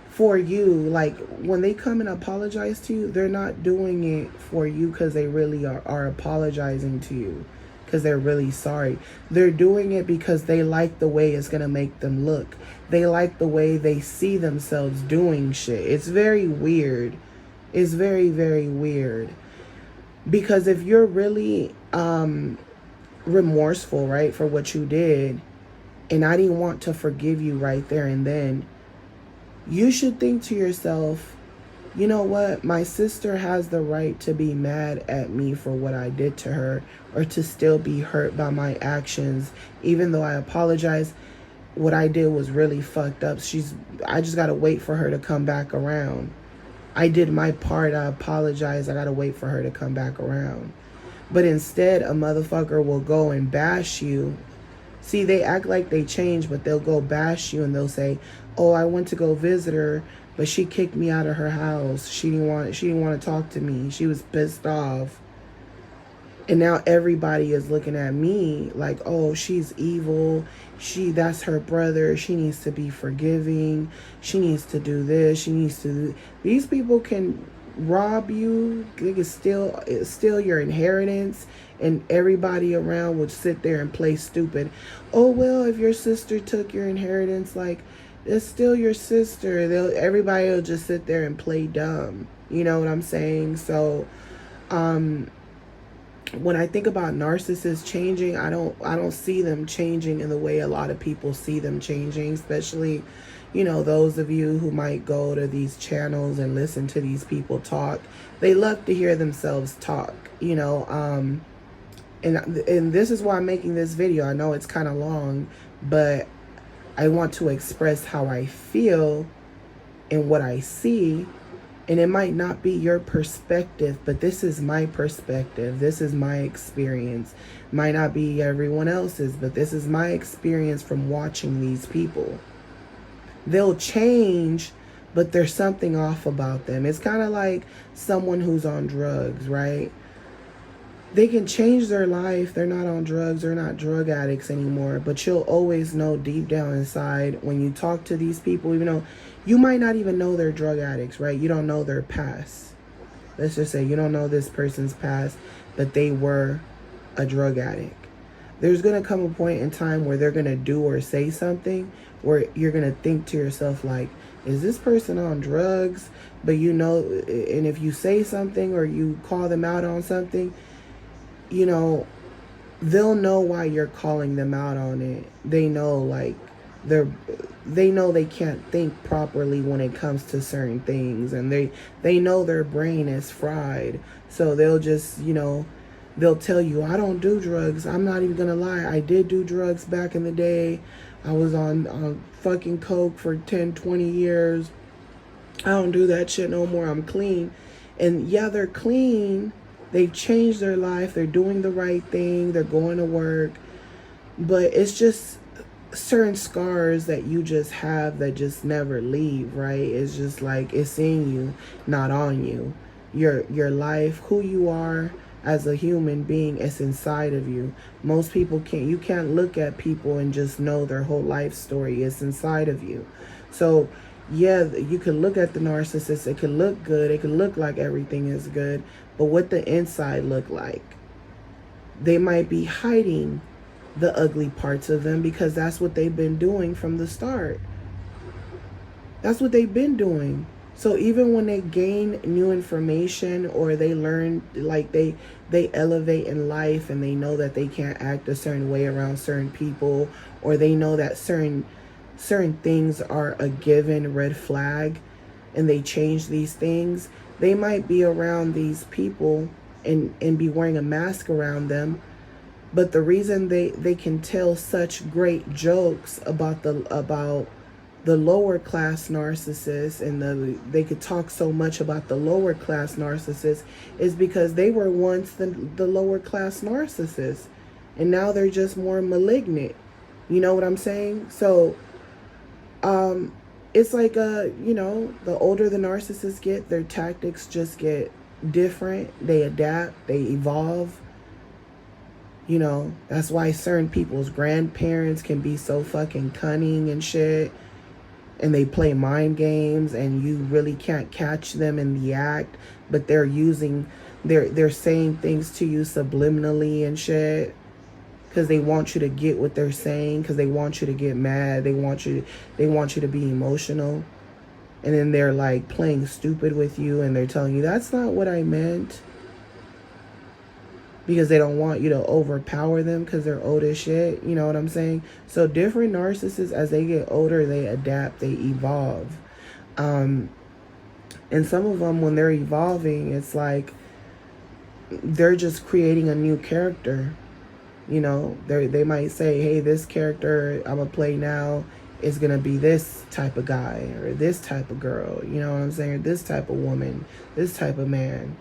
for you. Like, when they come and apologize to you, they're not doing it for you because they really are apologizing to you because they're really sorry. They're doing it because they like the way it's going to make them look. They like the way they see themselves doing shit. It's very weird. It's very, very weird. Because if you're really remorseful, right, for what you did, and I didn't want to forgive you right there and then, you should think to yourself, you know what, my sister has the right to be mad at me for what I did to her, or to still be hurt by my actions, even though I apologize. What I did was really fucked up. I just gotta wait for her to come back around. I did my part. I apologize. I gotta wait for her to come back around. But instead, a motherfucker will go and bash you. See, they act like they change, but they'll go bash you and they'll say, oh, I went to go visit her, but she kicked me out of her house. She didn't want to talk to me. She was pissed off. And now everybody is looking at me like, oh, she's evil. That's her brother. She needs to be forgiving. She needs to do this. She needs to do. These people can rob you. They can steal your inheritance, and everybody around would sit there and play stupid. Oh, well, if your sister took your inheritance, like, it's still your sister. Everybody will just sit there and play dumb. You know what I'm saying? So, when I think about narcissists changing, I don't see them changing in the way a lot of people see them changing, especially, you know, those of you who might go to these channels and listen to these people talk. They love to hear themselves talk, you know, and this is why I'm making this video. I know it's kind of long, but I want to express how I feel and what I see. And it might not be your perspective, but this is my perspective. This is my experience. Might not be everyone else's, but this is my experience from watching these people. They'll change, but there's something off about them. It's kind of like someone who's on drugs, right? They can change their life. They're not on drugs. They're not drug addicts anymore. But you'll always know deep down inside when you talk to these people, even though you might not even know they're drug addicts, right? You don't know their past. Let's just say you don't know this person's past, but they were a drug addict. There's going to come a point in time where they're going to do or say something where you're going to think to yourself like, is this person on drugs? But you know, and if you say something or you call them out on something, you know, they'll know why you're calling them out on it. They know, like, they know they can't think properly when it comes to certain things, and they know their brain is fried. So they'll just, you know, they'll tell you, I don't do drugs. I'm not even gonna lie, I did do drugs back in the day. I was on fucking coke for 10, 20 years. I don't do that shit no more. I'm clean. And yeah, they're clean. They've changed their life. They're doing the right thing. They're going to work. But it's just certain scars that you just have that just never leave, right? It's just like it's in you, not on you. Your life, who you are as a human being, is inside of you. Most people can't, you can't look at people and just know their whole life story. It's inside of you. So yeah, you can look at the narcissist, it can look good, it can look like everything is good, but what the inside look like? They might be hiding the ugly parts of them because that's what they've been doing from the start. That's what they've been doing. So even when they gain new information or they learn, like they elevate in life and they know that they can't act a certain way around certain people, or they know that certain things are a given red flag and they change these things, they might be around these people and be wearing a mask around them. But the reason they can tell such great jokes about the lower class narcissists, and they could talk so much about the lower class narcissists, is because they were once the lower class narcissists, and now they're just more malignant. You know what I'm saying? So it's like the older the narcissists get, their tactics just get different. They adapt, they evolve. That's why certain people's grandparents can be so fucking cunning and shit. And they play mind games and you really can't catch them in the act. But they're saying things to you subliminally and shit. Because they want you to get what they're saying. Because they want you to get mad. They want you to be emotional. And then they're like playing stupid with you. And they're telling you, that's not what I meant. Because they don't want you to overpower them because they're old as shit. You know what I'm saying? So different narcissists, as they get older, they adapt, they evolve. And some of them, when they're evolving, it's like they're just creating a new character. They might say, hey, this character I'm going to play now is going to be this type of guy or this type of girl. You know what I'm saying? Or this type of woman, this type of man.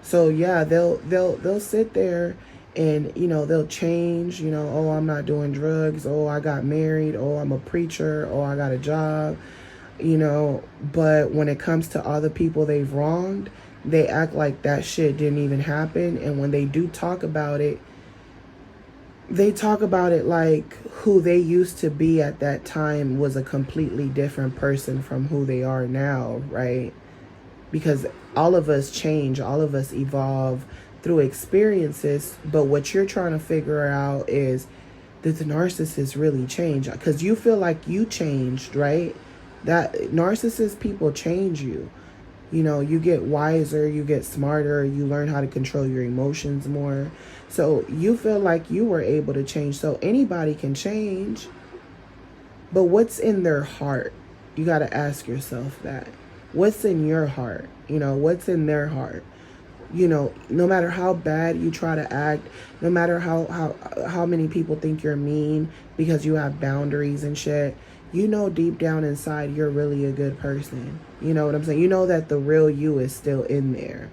So yeah, they'll sit there and, they'll change, oh, I'm not doing drugs. Oh, I got married. Oh, I'm a preacher. Oh, I got a job, but when it comes to other people they've wronged, they act like that shit didn't even happen. And when they do talk about it, they talk about it like who they used to be at that time was a completely different person from who they are now, right? Because all of us change, all of us evolve through experiences. But what you're trying to figure out is, did the narcissist really change? Because you feel like you changed, right? That narcissist people change you. You get wiser, you get smarter, you learn how to control your emotions more. So you feel like you were able to change. So anybody can change. But what's in their heart? You got to ask yourself that. What's in your heart? What's in their heart? No matter how bad you try to act, no matter how many people think you're mean because you have boundaries and shit, deep down inside you're really a good person. You know what I'm saying? That the real you is still in there.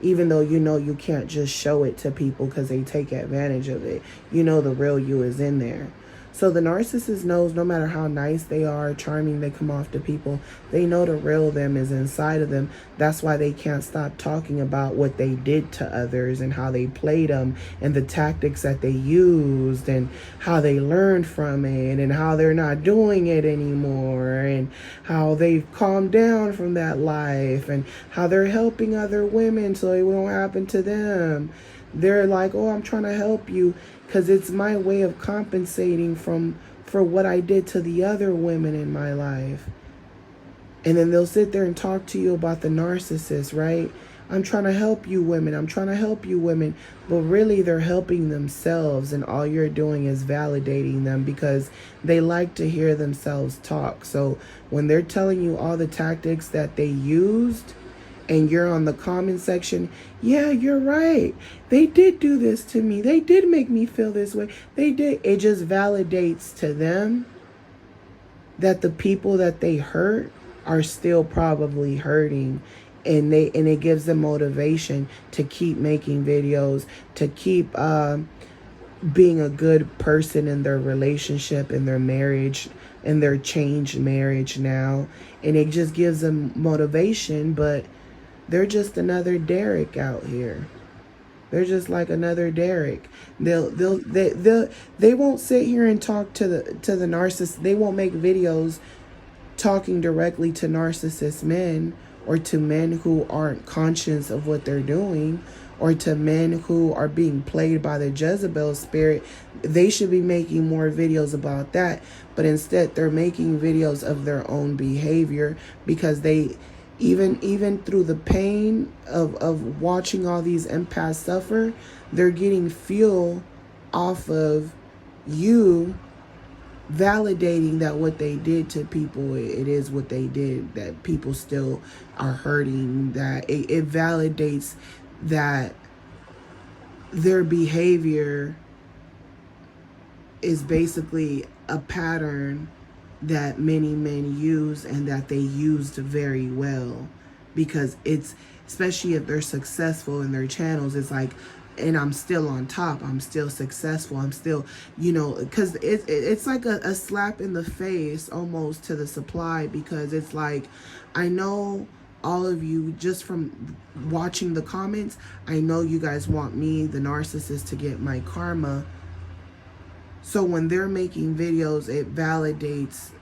Even though you can't just show it to people because they take advantage of it. The real you is in there. So the narcissist knows no matter how nice they are, charming they come off to people, they know the real them is inside of them. That's why they can't stop talking about what they did to others and how they played them and the tactics that they used and how they learned from it and how they're not doing it anymore and how they've calmed down from that life and how they're helping other women so it won't happen to them. They're like, oh, I'm trying to help you because it's my way of compensating for what I did to the other women in my life. And then they'll sit there and talk to you about the narcissist, right? I'm trying to help you women. I'm trying to help you women. But really, they're helping themselves. And all you're doing is validating them because they like to hear themselves talk. So when they're telling you all the tactics that they used, and you're on the comment section, yeah, you're right. They did do this to me. They did make me feel this way. They did. It just validates to them that the people that they hurt are still probably hurting. And it gives them motivation to keep making videos, to keep being a good person in their relationship, in their marriage, in their changed marriage now, and it just gives them motivation. But they're just another Derek out here. They're just like another Derek. They won't sit here and talk to the narcissist. They won't make videos talking directly to narcissist men, or to men who aren't conscious of what they're doing, or to men who are being played by the Jezebel spirit. They should be making more videos about that, but instead they're making videos of their own behavior, because they even through the pain of watching all these empaths suffer, they're getting fuel off of you validating that what they did to people, it is what they did, that people still are hurting, that it validates that their behavior is basically a pattern that many men use, and that they used very well, because it's, especially if they're successful in their channels, it's like, and I'm still on top, I'm still successful, I'm still, because it's like a slap in the face almost to the supply, because it's like, I know all of you, just from watching the comments, I know you guys want me, the narcissist, to get my karma. So when they're making videos, it validates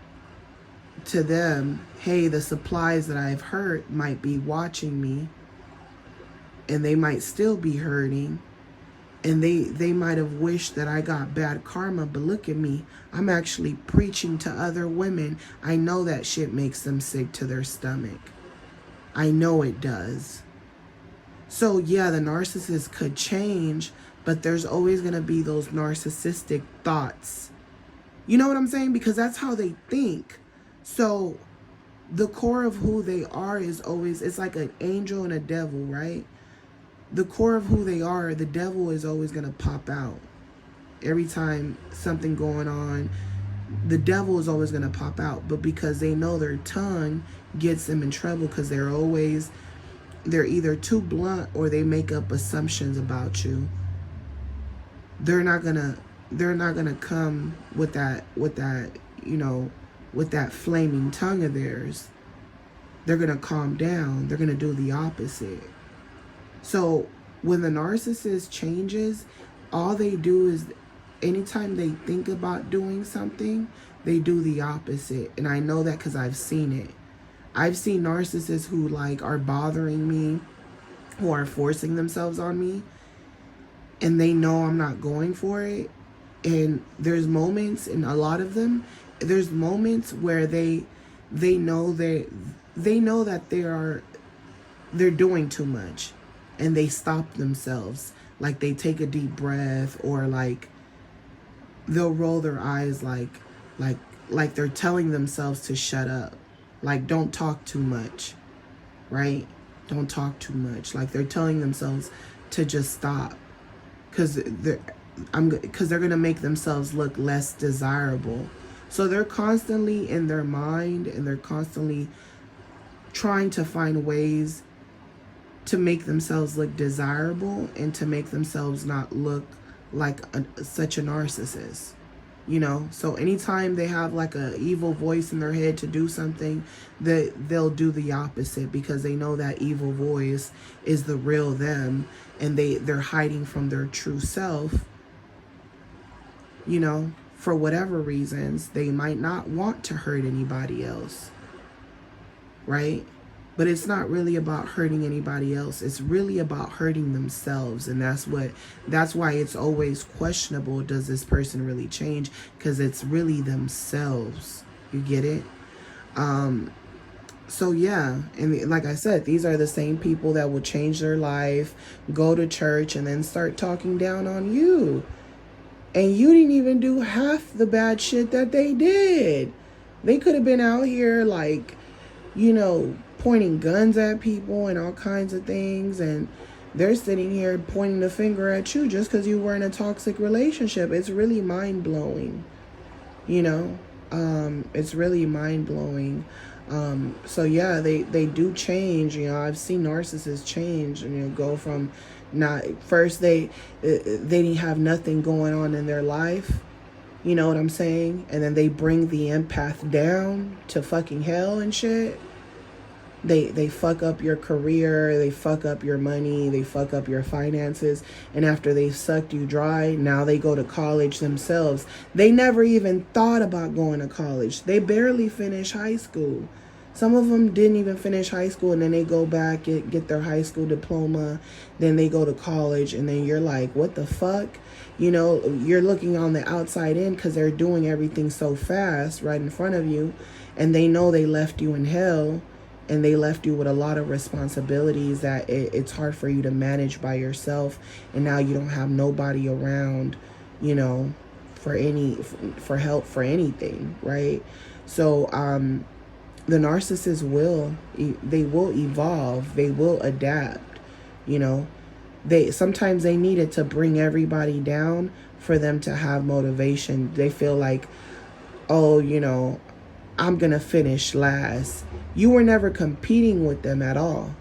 to them, hey, the supplies that I've hurt might be watching me, and they might still be hurting, and they might have wished that I got bad karma, but look at me, I'm actually preaching to other women. I know that shit makes them sick to their stomach. I know it does. So yeah, the narcissist could change, but there's always going to be those narcissistic thoughts. You know what I'm saying? Because that's how they think. So the core of who they are is always, it's like an angel and a devil, right? The core of who they are, the devil is always going to pop out. Every time something going on, the devil is always going to pop out. But because they know their tongue gets them in trouble, because they're either too blunt, or they make up assumptions about you. They're not gonna come with that with that flaming tongue of theirs. They're gonna calm down. They're gonna do the opposite. So when the narcissist changes, all they do is, anytime they think about doing something, they do the opposite. And I know that because I've seen it. I've seen narcissists who like are bothering me, who are forcing themselves on me, and they know I'm not going for it. And there's moments, and a lot of them, there's moments where they know that they're doing too much, and they stop themselves. Like they take a deep breath, or like they'll roll their eyes like they're telling themselves to shut up. Like, don't talk too much, right? Don't talk too much. Like they're telling themselves to just stop, because they're going to make themselves look less desirable. So they're constantly in their mind, and they're constantly trying to find ways to make themselves look desirable, and to make themselves not look like such a narcissist. So anytime they have like a evil voice in their head to do something, they'll do the opposite, because they know that evil voice is the real them, and they're hiding from their true self. For whatever reasons, they might not want to hurt anybody else, right? But it's not really about hurting anybody else. It's really about hurting themselves. And that's why it's always questionable. Does this person really change? Because it's really themselves. You get it? So yeah. And like I said, these are the same people that will change their life, go to church, and then start talking down on you. And you didn't even do half the bad shit that they did. They could have been out here like, pointing guns at people and all kinds of things, and they're sitting here pointing the finger at you just because you were in a toxic relationship. It's really mind-blowing. It's really mind-blowing. So yeah, they do change. I've seen narcissists change and go from not first they didn't have nothing going on in their life. You know what I'm saying? And then they bring the empath down to fucking hell and shit. They fuck up your career, they fuck up your money, they fuck up your finances, and after they've sucked you dry, now they go to college themselves. They never even thought about going to college. They barely finish high school. Some of them didn't even finish high school, and then they go back, get their high school diploma, then they go to college, and then you're like, what the fuck? You're looking on the outside in because they're doing everything so fast right in front of you, and they know they left you in hell, and they left you with a lot of responsibilities that it's hard for you to manage by yourself, and now you don't have nobody around, for help for anything, right? So the narcissist will evolve, they will adapt. They sometimes they need it to bring everybody down for them to have motivation. They feel like, oh, I'm going to finish last. You were never competing with them at all.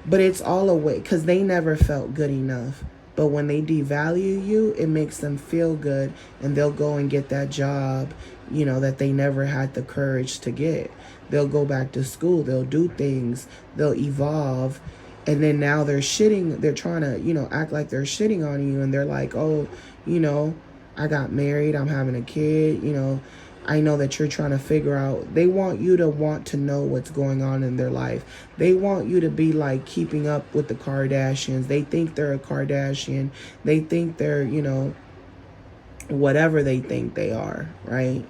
But it's all a way because they never felt good enough. But when they devalue you, it makes them feel good, and they'll go and get that job, that they never had the courage to get. They'll go back to school. They'll do things. They'll evolve. And then now they're trying to, act like they're shitting on you. And they're like, oh, I got married. I'm having a kid, I know that you're trying to figure out. They want you to want to know what's going on in their life. They want you to be like keeping up with the Kardashians. They think they're a Kardashian. They think they're, whatever they think they are, right?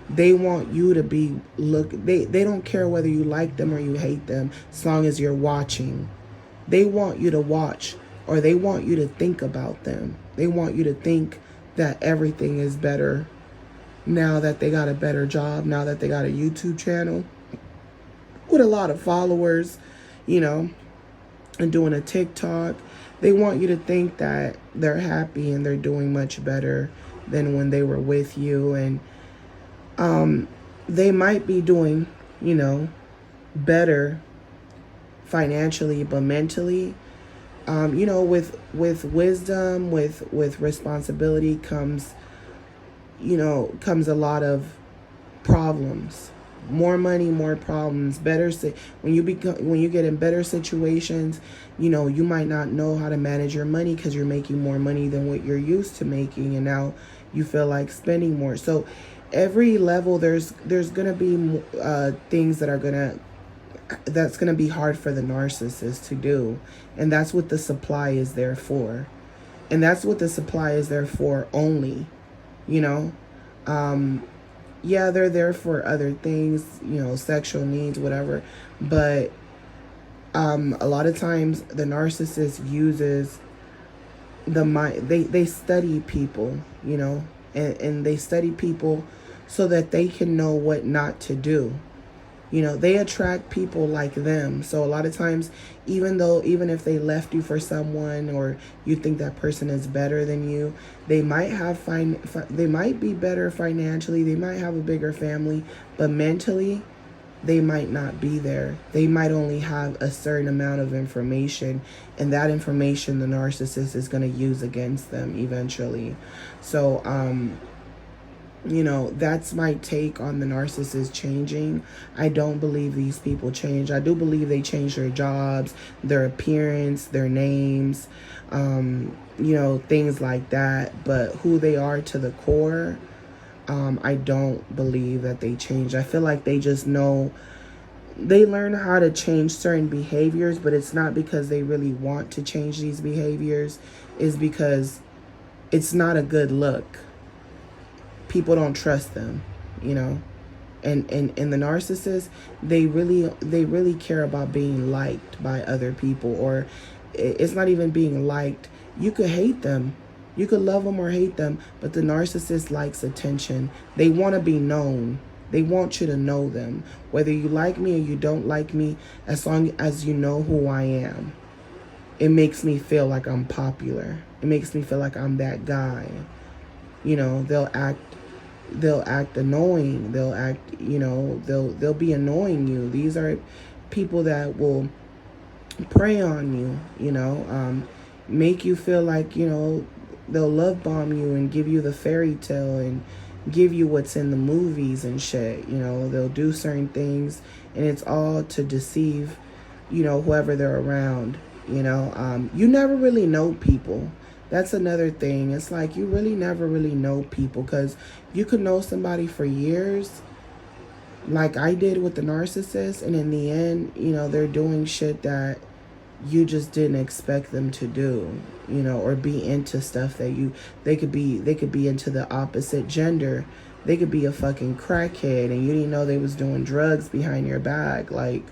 They want you to be they don't care whether you like them or you hate them as long as you're watching. They want you to watch, or they want you to think about them. They want you to think that everything is better now that they got a better job, now that they got a YouTube channel with a lot of followers, and doing a TikTok. They want you to think that they're happy and they're doing much better than when they were with you. And they might be doing, better financially, but mentally, with wisdom, with responsibility comes a lot of problems. More money, more problems. When you get in better situations, you might not know how to manage your money because you're making more money than what you're used to making, and now you feel like spending more. So every level, there's gonna be things that's gonna be hard for the narcissist to do, and that's what the supply is there for, and that's what the supply is there for only. Yeah, they're there for other things, sexual needs, whatever. But a lot of times the narcissist uses the mind. They study people, and they study people so that they can know what not to do. They attract people like them. So a lot of times, even if they left you for someone, or you think that person is better than you, they might they might be better financially, they might have a bigger family, but mentally, they might not be there. They might only have a certain amount of information, and that information the narcissist is going to use against them eventually. So, that's my take on the narcissist changing. I don't believe these people change. I do believe they change their jobs, their appearance, their names, things like that. But who they are to the core, I don't believe that they change. I feel like they just know, they learn how to change certain behaviors, but it's not because they really want to change these behaviors. It's because it's not a good look. People don't trust them, and the narcissist, they really care about being liked by other people. Or it's not even being liked. You could hate them, you could love them or hate them, but the narcissist likes attention. They want to be known. They want you to know them, whether you like me or you don't like me. As long as you know who I am, it makes me feel like I'm popular. It makes me feel like I'm that guy. They'll act they'll act annoying. They'll act, they'll be annoying you. These are people that will prey on you, make you feel like, they'll love bomb you and give you the fairy tale and give you what's in the movies and shit. They'll do certain things, and it's all to deceive, whoever they're around. You never really know people. That's another thing. It's like you really never really know people, because you could know somebody for years, like I did with the narcissist, and in the end, they're doing shit that you just didn't expect them to do, or be into stuff that they could be into the opposite gender. They could be a fucking crackhead and you didn't know they was doing drugs behind your back. Like,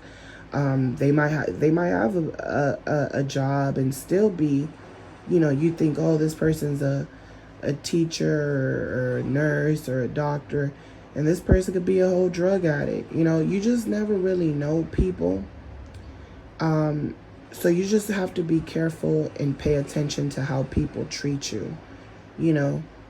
they might have a job and still be, you think, oh, this person's a teacher or a nurse or a doctor, and this person could be a whole drug addict. You just never really know people. So you just have to be careful and pay attention to how people treat you.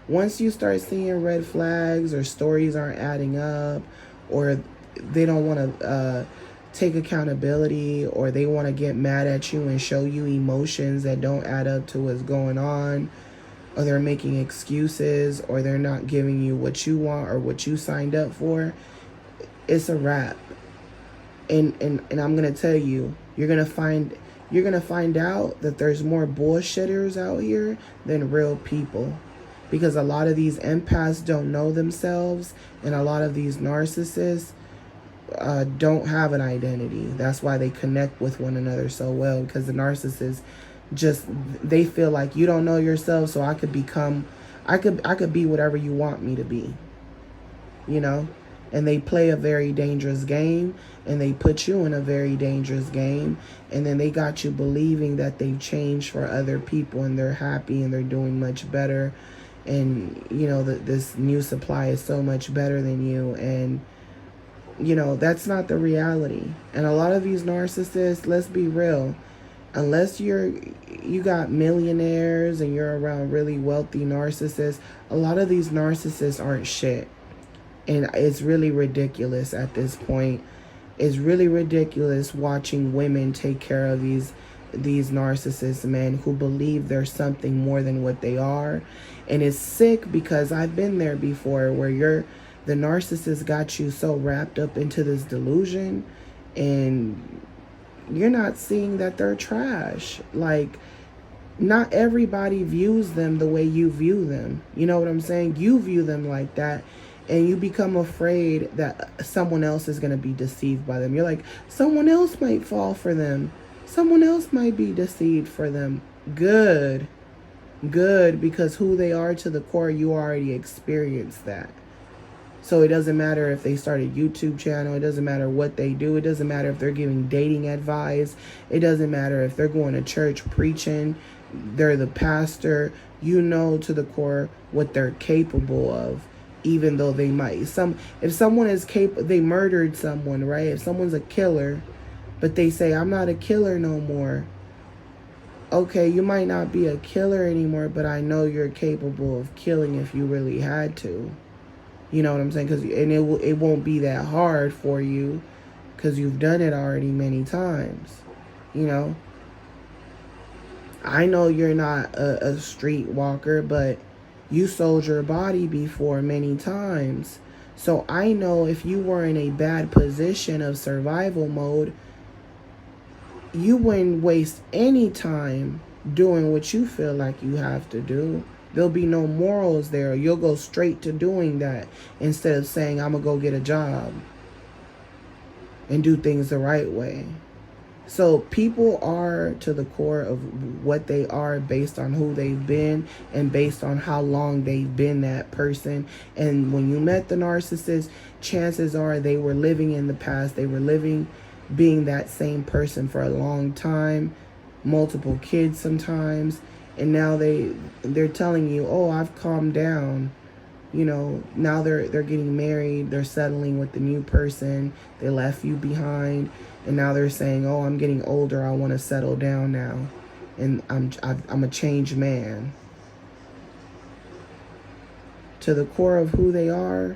Once you start seeing red flags, or stories aren't adding up, or they don't want to take accountability, or they want to get mad at you and show you emotions that don't add up to what's going on, or they're making excuses, or they're not giving you what you want or what you signed up for, it's a wrap. And I'm gonna tell you, you're gonna find out that there's more bullshitters out here than real people, because a lot of these empaths don't know themselves, and a lot of these narcissists don't have an identity. That's why they connect with one another so well, because the narcissists they feel like you don't know yourself, so I could be whatever you want me to be, and they play a very dangerous game, and they put you in a very dangerous game, and then they got you believing that they've changed for other people and they're happy and they're doing much better, and this new supply is so much better than you, and that's not the reality. And a lot of these narcissists, let's be real, unless you got millionaires and you're around really wealthy narcissists, a lot of these narcissists aren't shit. And it's really ridiculous at this point. It's really ridiculous watching women take care of these narcissist men who believe they're something more than what they are. And it's sick, because I've been there before, where the narcissist got you so wrapped up into this delusion, and you're not seeing that they're trash. Like, not everybody views them the way you view them. You know what I'm saying? You view them like that, and you become afraid that someone else is going to be deceived by them. You're like, someone else might fall for them. Someone else might be deceived for them. Good, because who they are to the core, you already experienced that. So it doesn't matter if they start a YouTube channel. It doesn't matter what they do. It doesn't matter if they're giving dating advice. It doesn't matter if they're going to church preaching. They're the pastor. To the core what they're capable of, even though they might. If someone is they murdered someone, right? If someone's a killer, but they say, I'm not a killer no more. Okay, you might not be a killer anymore, but I know you're capable of killing if you really had to. You know what I'm saying? And it won't be that hard for you, because you've done it already many times. I know you're not a street walker, but you sold your body before many times. So I know if you were in a bad position of survival mode, you wouldn't waste any time doing what you feel like you have to do. There'll be no morals there. You'll go straight to doing that, instead of saying, I'm going to go get a job and do things the right way. So people are to the core of what they are based on who they've been, and based on how long they've been that person. And when you met the narcissist, chances are they were living in the past. They were being that same person for a long time, multiple kids sometimes. And now they're telling you, oh, I've calmed down. Now they're getting married. They're settling with the new person. They left you behind. And now they're saying, oh, I'm getting older. I want to settle down now. And I'm a changed man. to the core of who they are,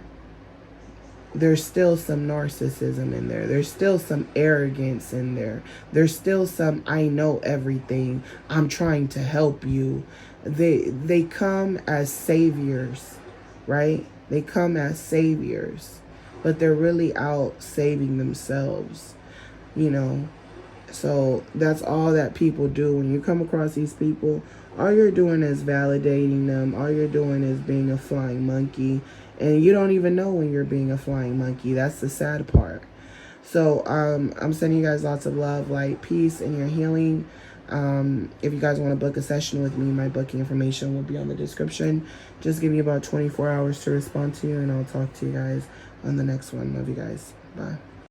there's still some narcissism in there. There's still some arrogance in there. There's still some, I know everything, I'm trying to help you. They come as saviors, right? They come as saviors, but they're really out saving themselves, you know. So that's all that people do. When you come across these people, all you're doing is validating them. All you're doing is being a flying monkey. And you don't even know when you're being a flying monkey. That's the sad part. So I'm sending you guys lots of love, light, peace, and your healing. If you guys want to book a session with me, my booking information will be on the description. Just give me about 24 hours to respond to you, and I'll talk to you guys on the next one. Love you guys. Bye.